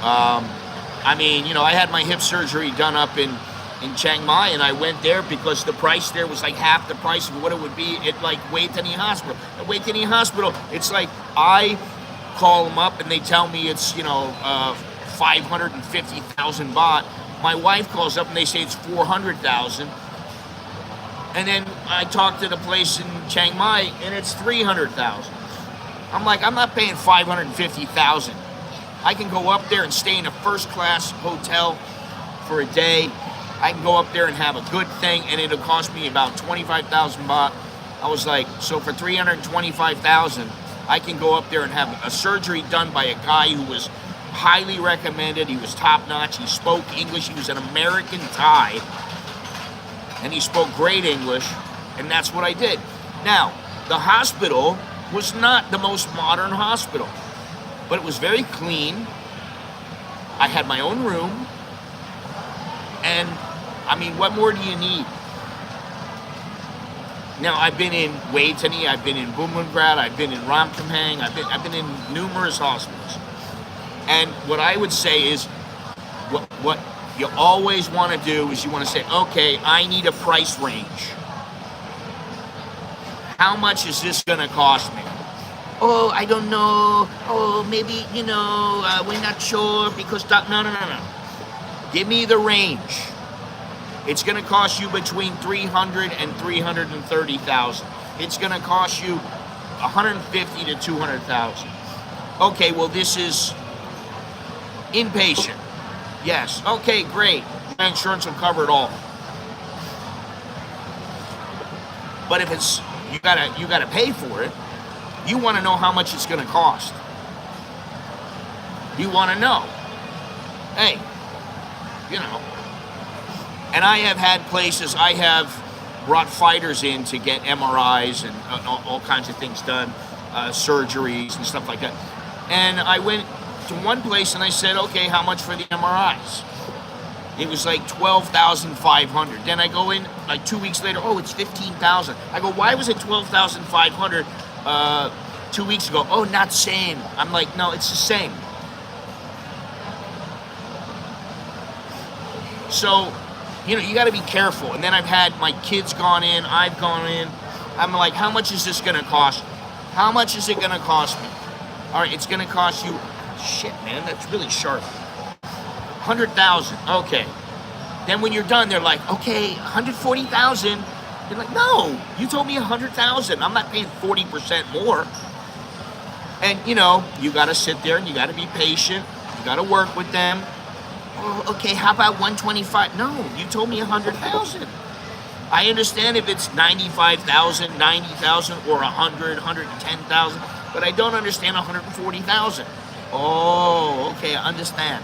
A: I had my hip surgery done up in Chiang Mai, and I went there because the price there was like half the price of what it would be at like Wai Tani Hospital. At Wai Tani Hospital, it's like I call them up and they tell me it's 550,000 baht. My wife calls up and they say it's 400,000. And then I talk to the place in Chiang Mai and it's 300,000. I'm like, I'm not paying 550,000. I can go up there and stay in a first-class hotel for a day. I can go up there and have a good thing, and it'll cost me about 25,000 baht. I was like, so for 325,000, I can go up there and have a surgery done by a guy who was highly recommended. He was top-notch. He spoke English. He was an American Thai. and he spoke great English, and that's what I did. Now, the hospital was not the most modern hospital, but it was very clean. I had my own room, and I mean, what more do you need? Now, I've been in Waitangi, I've been in Bumrungrad, I've been in Ramkhamhaeng, I've been in numerous hospitals. And what I would say is, what you always want to do is you want to say, okay, I need a price range. How much is this going to cost me? Oh, I don't know. Oh, maybe, we're not sure because no. Give me the range. It's going to cost you between 300 and 330,000. It's going to cost you 150 to 200,000. Okay, well, this is inpatient. Yes. Okay, great. My insurance will cover it all. But if it's you gotta pay for it, you want to know how much it's going to cost. You want to know. Hey, And I have had places, I have brought fighters in to get MRIs and all kinds of things done, surgeries and stuff like that. And I went to one place and I said, okay, how much for the MRIs? It was like $12,500. Then I go in like 2 weeks later, oh, it's $15,000. I go, why was it $12,500 2 weeks ago? Oh, not same. I'm like, no, it's the same. So, you got to be careful. And then I've had my kids gone in, I've gone in. I'm like, how much is this going to cost? How much is it going to cost me? All right, it's going to cost you, shit, man, that's really sharp. 100,000, okay. Then when you're done, they're like, okay, 140,000. You're like, no, you told me 100,000. I'm not paying 40% more. And you got to sit there and you got to be patient. You got to work with them. Oh, okay, how about 125? No, you told me 100,000. I understand if it's 95,000, 90,000, or 100, 110,000, but I don't understand 140,000. Oh, okay, I understand.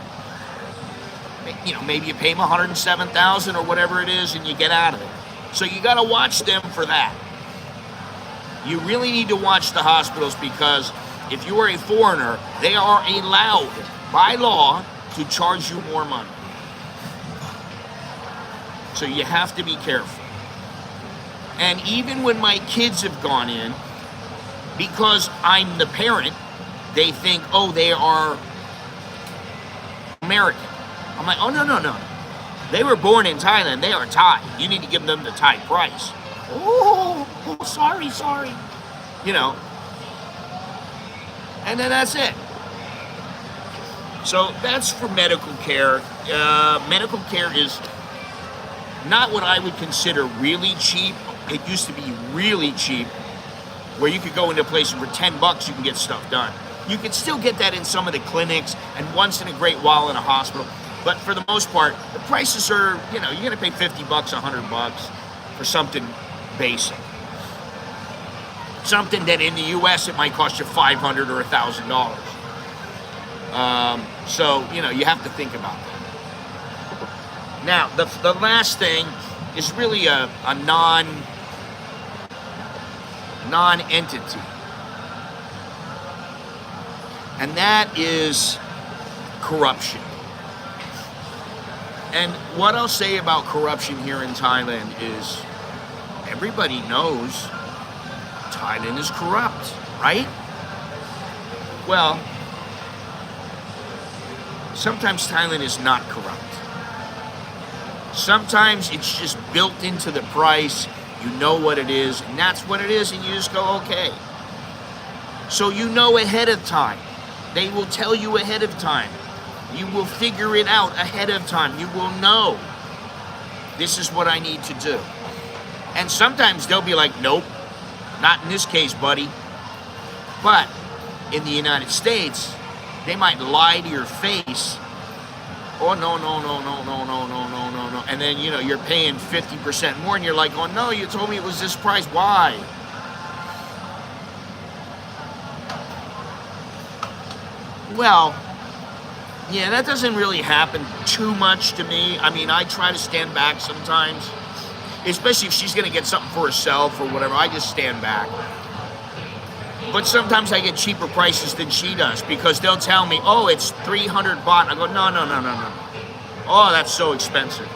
A: Maybe you pay them 107,000 or whatever it is, and you get out of it. So you got to watch them for that. You really need to watch the hospitals because if you are a foreigner, they are allowed by law to charge you more money. So you have to be careful. And even when my kids have gone in, because I'm the parent, they think, oh, they are American. I'm like, oh, no. They were born in Thailand. They are Thai. You need to give them the Thai price. Oh, sorry. And then that's it. So that's for medical care. Medical care is not what I would consider really cheap. It used to be really cheap, where you could go into a place and for $10 you can get stuff done. You can still get that in some of the clinics and once in a great while in a hospital. But for the most part, the prices are, you're going to pay $50, $100 for something basic. Something that in the U.S. it might cost you $500 or $1,000. So, you have to think about that. Now, the last thing is really a non-entity. And that is corruption. And what I'll say about corruption here in Thailand is everybody knows Thailand is corrupt, right? Well, sometimes Thailand is not corrupt. Sometimes it's just built into the price. You know what it is, and that's what it is, and you just go, okay. So you know ahead of time. They will tell you ahead of time. You will figure it out ahead of time. You will know this is what I need to do. And sometimes they'll be like, nope, not in this case, buddy. But in the United States, they might lie to your face. Oh, no. And then, you're paying 50% more and you're like, oh, no, you told me it was this price. Why? Well, yeah, that doesn't really happen too much to me. I mean, I try to stand back sometimes. especially if she's gonna get something for herself or whatever. I just stand back. But sometimes I get cheaper prices than she does because they'll tell me, oh, it's 300 baht. I go, no. Oh, that's so expensive.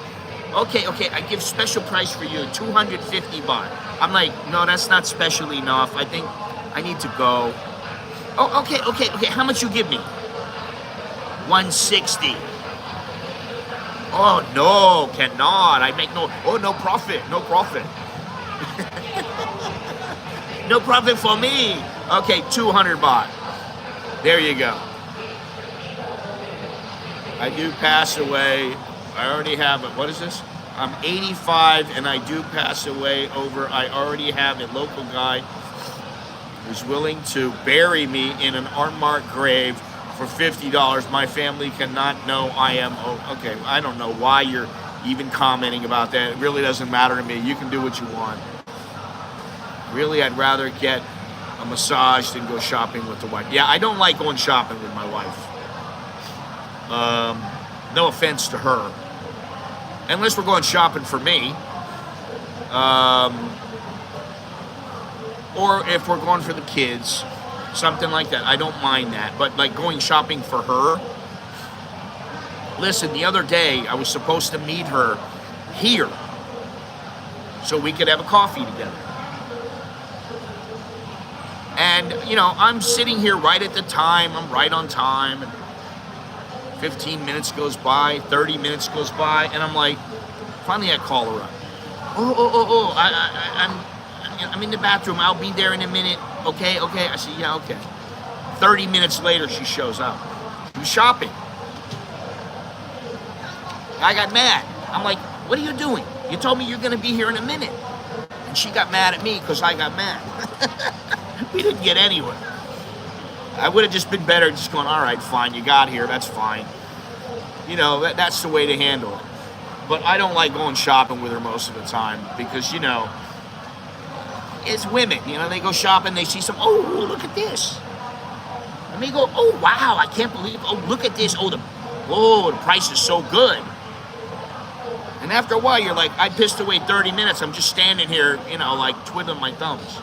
A: Okay, I give special price for you, 250 baht. I'm like, no, that's not special enough. I think I need to go. Oh, okay. How much you give me? 160. Oh, no, cannot. I make no profit. No profit for me. Okay, 200 baht. There you go. I do pass away. I already have it. What is this? I'm 85 and I do pass away over. I already have a local guy who's willing to bury me in an unmarked grave for $50. My family cannot know I am. Oh, okay, I don't know why you're even commenting about that. It really doesn't matter to me. You can do what you want. Really, I'd rather get a massage than go shopping with the wife. Yeah, I don't like going shopping with my wife. No offense to her. Unless we're going shopping for me. Or if we're going for the kids. Something like that. I don't mind that. But like going shopping for her. Listen, the other day I was supposed to meet her here. So we could have a coffee together. And, I'm sitting here right at the time. I'm right on time. And 15 minutes goes by, 30 minutes goes by, and I'm like, finally I call her up. I'm in the bathroom. I'll be there in a minute. Okay. I said, yeah, okay. 30 minutes later, she shows up. She was shopping. I got mad. I'm like, what are you doing? You told me you're going to be here in a minute. And she got mad at me because I got mad. We didn't get anywhere. I would have just been better just going, all right, fine, you got here, that's fine. That's the way to handle it. But I don't like going shopping with her most of the time because, it's women. They go shopping, they see oh, look at this. And they go, oh, wow, I can't believe, oh, look at this. The price is so good. And after a while, you're like, I pissed away 30 minutes. I'm just standing here, like twiddling my thumbs.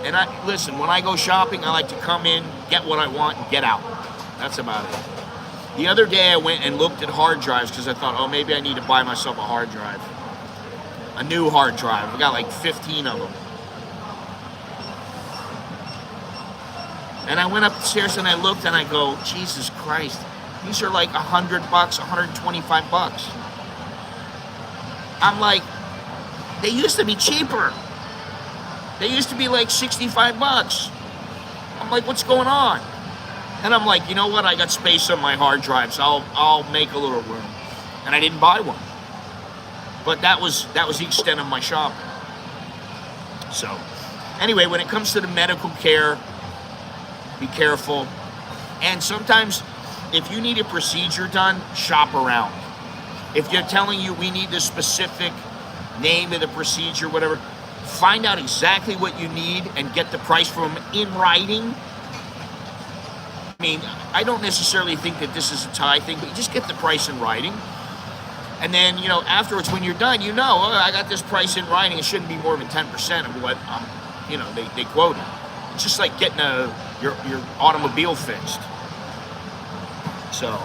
A: And listen, when I go shopping, I like to come in, get what I want, and get out. That's about it. The other day, I went and looked at hard drives because I thought, oh, maybe I need to buy myself a hard drive. A new hard drive. I got like 15 of them. And I went upstairs and I looked and I go, Jesus Christ, these are like $100, $125. I'm like, they used to be cheaper. They used to be like 65 bucks. I'm like, what's going on? And I'm like, you know what? I got space on my hard drive, so I'll make a little room. And I didn't buy one. But that was the extent of my shopping. So, anyway, when it comes to the medical care, be careful. And sometimes, if you need a procedure done, shop around. If they're telling you we need the specific name of the procedure, whatever, find out exactly what you need and get the price from them in writing. I mean, I don't necessarily think that this is a Thai thing, but you just get the price in writing. And then, afterwards, when you're done, I got this price in writing. It shouldn't be more than 10% of what, they quoted. It's just like getting your automobile fixed. So,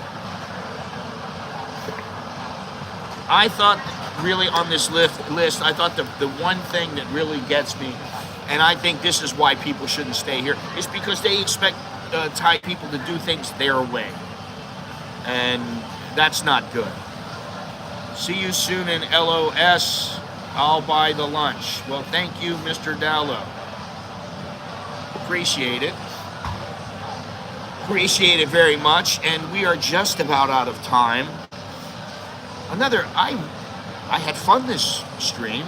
A: I thought really on this list, I thought the one thing that really gets me, and I think this is why people shouldn't stay here, is because they expect Thai people to do things their way. And that's not good. See you soon in LOS. I'll buy the lunch. Well, thank you, Mr. Dallo. Appreciate it. Appreciate it very much. And we are just about out of time. I had fun this stream.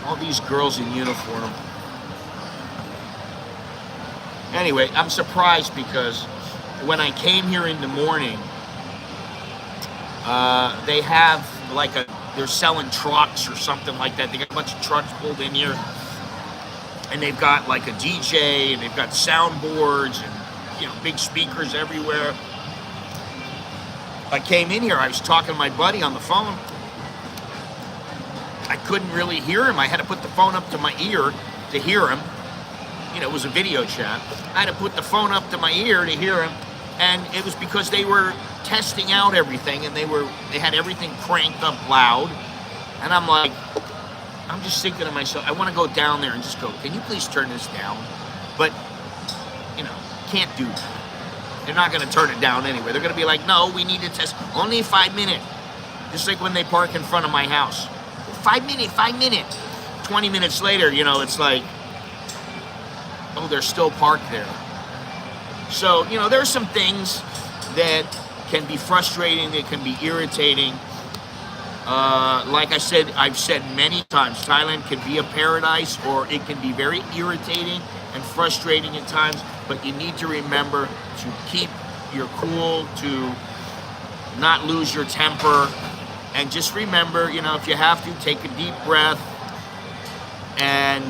A: All these girls in uniform. Anyway, I'm surprised because when I came here in the morning, they have they're selling trucks or something like that. They got a bunch of trucks pulled in here. And they've got like a DJ and they've got soundboards and big speakers everywhere. I came in here, I was talking to my buddy on the phone. I couldn't really hear him. I had to put the phone up to my ear to hear him. It was a video chat. I had to put the phone up to my ear to hear him, and it was because they were testing out everything, and they had everything cranked up loud. And I'm just thinking to myself, I want to go down there and just go, can you please turn this down? But, can't do that. They're not going to turn it down anyway. They're going to be like, no, we need to test. Only 5 minutes. Just like when they park in front of my house. 5 minutes. 20 minutes later, it's like, oh, they're still parked there. So, there's some things that can be frustrating, that can be irritating. Like I said, I've said many times, Thailand can be a paradise, or it can be very irritating and frustrating at times, but you need to remember to keep your cool, to not lose your temper, and just remember, if you have to, take a deep breath, and,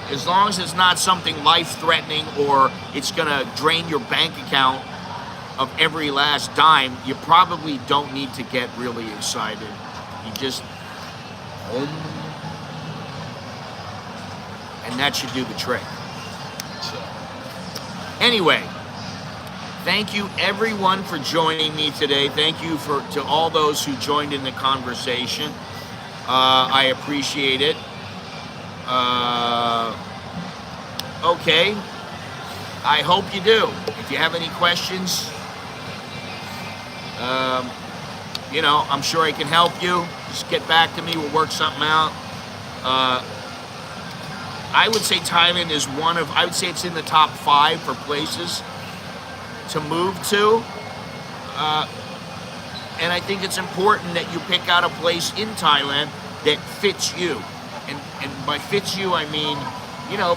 A: as long as it's not something life-threatening or it's gonna drain your bank account of every last dime, you probably don't need to get really excited. You just, and that should do the trick. So, anyway, thank you everyone for joining me today. Thank you to all those who joined in the conversation. I appreciate it. Okay, I hope you do. If you have any questions, I'm sure I can help you. Just get back to me. We'll work something out. I would say Thailand is I would say it's in the top 5 for places to move to. And I think it's important that you pick out a place in Thailand that fits you. And by fits you, I mean,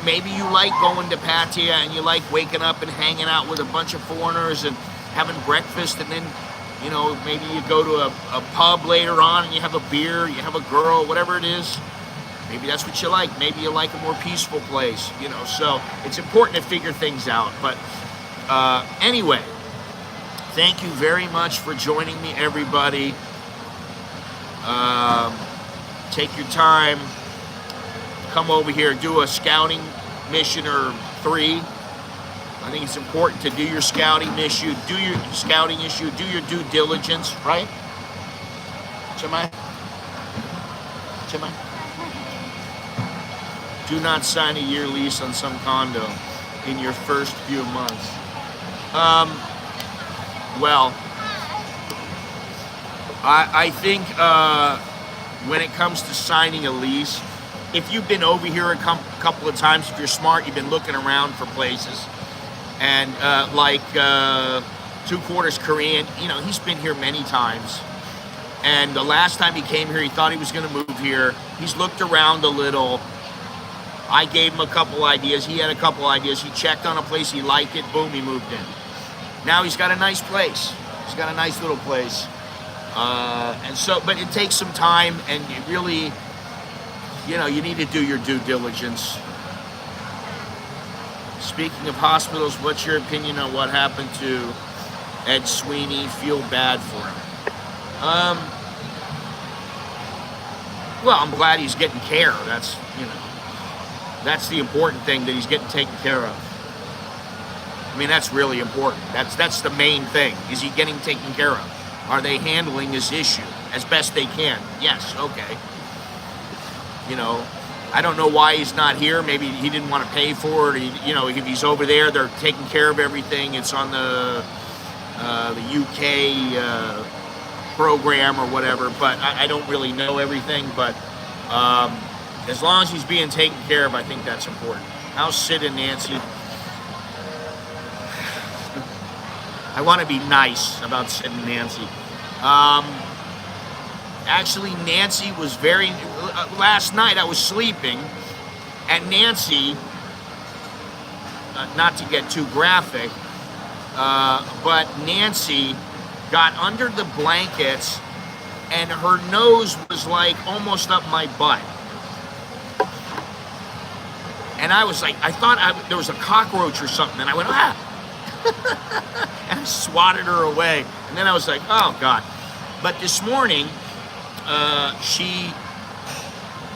A: maybe you like going to Pattaya and you like waking up and hanging out with a bunch of foreigners and having breakfast, and then, maybe you go to a pub later on and you have a beer, you have a girl, whatever it is. Maybe that's what you like. Maybe you like a more peaceful place, So it's important to figure things out. But anyway, thank you very much for joining me, everybody. Take your time. Come over here, do a scouting mission or 3. I think it's important to do your scouting issue, do your due diligence, right? Chimay? Do not sign a year lease on some condo in your first few months. Well, I think when it comes to signing a lease, if you've been over here a couple of times, if you're smart, you've been looking around for places, and like 2 Quarters Korean, he's been here many times, and the last time he came here, he thought he was going to move here. He's looked around a little. I gave him a couple ideas. He had a couple ideas. He checked on a place. He liked it. Boom, he moved in. Now he's got a nice place. He's got a nice little place. But it takes some time, and it really, you need to do your due diligence. Speaking of hospitals, what's your opinion on what happened to Ed Sweeney? Feel bad for him. Well, I'm glad he's getting care. That's, that's the important thing, that he's getting taken care of. I mean, that's really important. That's the main thing. Is he getting taken care of? Are they handling this issue as best they can? Yes, okay. I don't know why he's not here. Maybe he didn't want to pay for it. If he's over there, they're taking care of everything. It's on the UK program or whatever, but I don't really know everything. But as long as he's being taken care of, I think that's important. How's Sid and Nancy? I want to be nice about Sid and Nancy. Actually, Nancy was very... last night I was sleeping, and Nancy, not to get too graphic, but Nancy got under the blankets, and her nose was like almost up my butt. And I was like, I thought there was a cockroach or something, and I went, ah! And I swatted her away. And then I was like, oh God. But this morning, she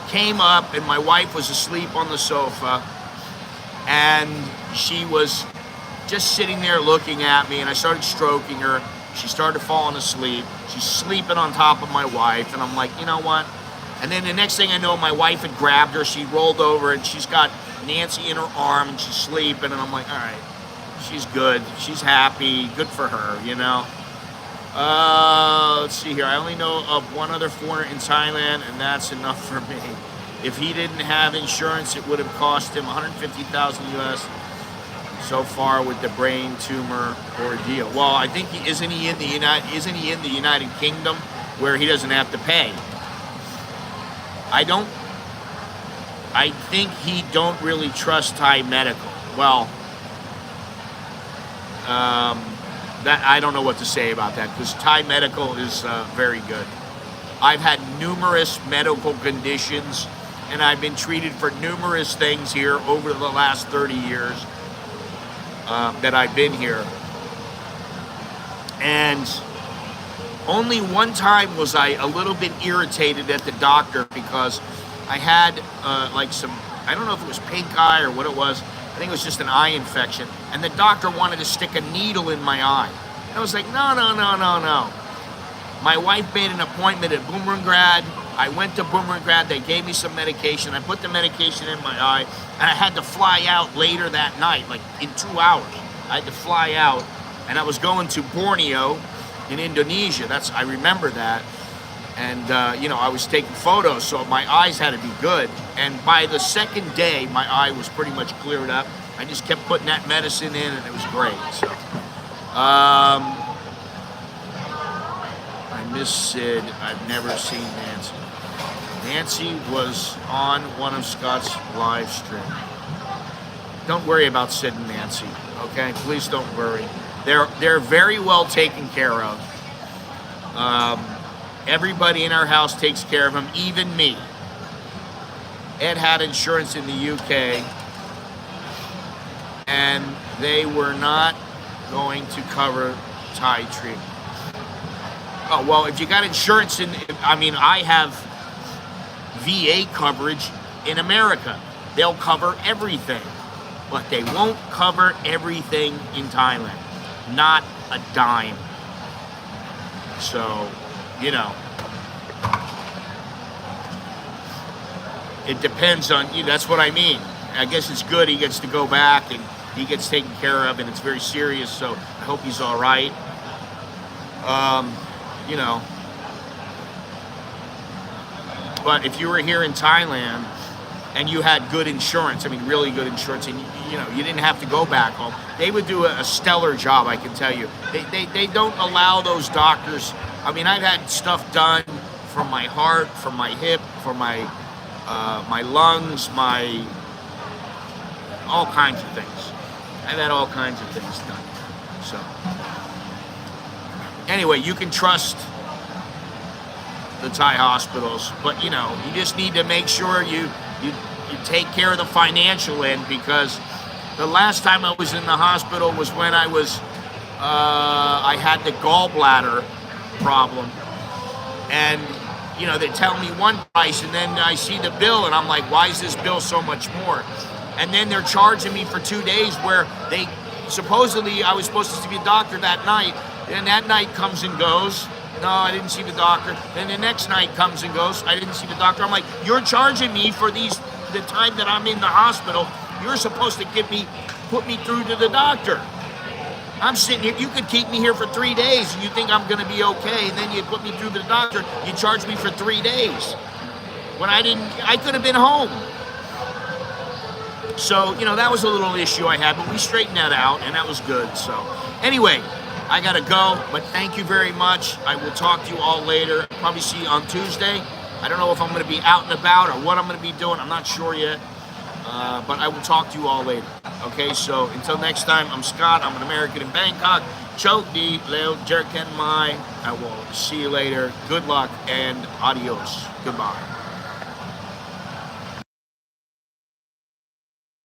A: came up and my wife was asleep on the sofa, and she was just sitting there looking at me, and I started stroking her. She started falling asleep. She's sleeping on top of my wife, and I'm like, you know what? And then the next thing I know, my wife had grabbed her. She rolled over, and she's got Nancy in her arm, and she's sleeping, and I'm like, all right, she's good. She's happy. Good for her, you know? Let's see here. I only know of one other foreigner in Thailand, and that's enough for me. If he didn't have insurance, it would have cost him 150,000 US so far with the brain tumor ordeal. Well, I think isn't he in the United Kingdom where he doesn't have to pay? I think he don't really trust Thai medical. Well, that I don't know what to say about that, because Thai medical is very good. I've had numerous medical conditions, and I've been treated for numerous things here over the last 30 years that I've been here. And only one time was I a little bit irritated at the doctor because I had like some, I don't know if it was pink eye or what it was. I think it was just an eye infection. And the doctor wanted to stick a needle in my eye. And I was like, no, no, no, no, no. My wife made an appointment at Bumrungrad. I went to Bumrungrad. They gave me some medication. I put the medication in my eye, and I had to fly out later that night, like in 2 hours. I had to fly out, and I was going to Borneo in Indonesia. I remember that. And, you know, I was taking photos, so my eyes had to be good. And by the second day, my eye was pretty much cleared up. I just kept putting that medicine in, and it was great. So, I miss Sid. I've never seen Nancy. Nancy was on one of Scott's live stream. Don't worry about Sid and Nancy, okay? Please don't worry. They're very well taken care of. Everybody in our house takes care of them, even me. Ed had insurance in the UK, and they were not going to cover Thai treatment. Oh, well, if you got insurance I have VA coverage in America. They'll cover everything, but they won't cover everything in Thailand. Not a dime. So, you know, it depends on you. That's what I mean. I guess it's good he gets to go back and he gets taken care of, and it's very serious, so I hope he's all right. You know, but if you were here in Thailand and you had good insurance, I mean really good insurance, and you know, you didn't have to go back home, they would do a stellar job, I can tell you. They don't allow those doctors. I mean, I've had stuff done from my heart, from my hip, from my lungs, all kinds of things. I've had all kinds of things done. So anyway, you can trust the Thai hospitals, but you know, you just need to make sure you take care of the financial end, because the last time I was in the hospital was when I had the gallbladder problem, and you know, they tell me one price, and then I see the bill, and I'm like, why is this bill so much more? And then they're charging me for 2 days where they supposedly I was supposed to see the doctor that night, and that night comes and goes. No, I didn't see the doctor. Then the next night comes and goes. I didn't see the doctor. I'm like, you're charging me for the time that I'm in the hospital. You're supposed to put me through to the doctor. I'm sitting here. You could keep me here for 3 days, and you think I'm going to be okay, and then you put me through to the doctor. You charge me for 3 days when I could have been home. So, you know, that was a little issue I had, but we straightened that out, and that was good. So, anyway, I got to go, but thank you very much. I will talk to you all later. Probably see you on Tuesday. I don't know if I'm going to be out and about or what I'm going to be doing. I'm not sure yet, but I will talk to you all later. Okay, so until next time, I'm Scott. I'm an American in Bangkok. Chok di leo jerken mai. I will see you later. Good luck and adios. Goodbye.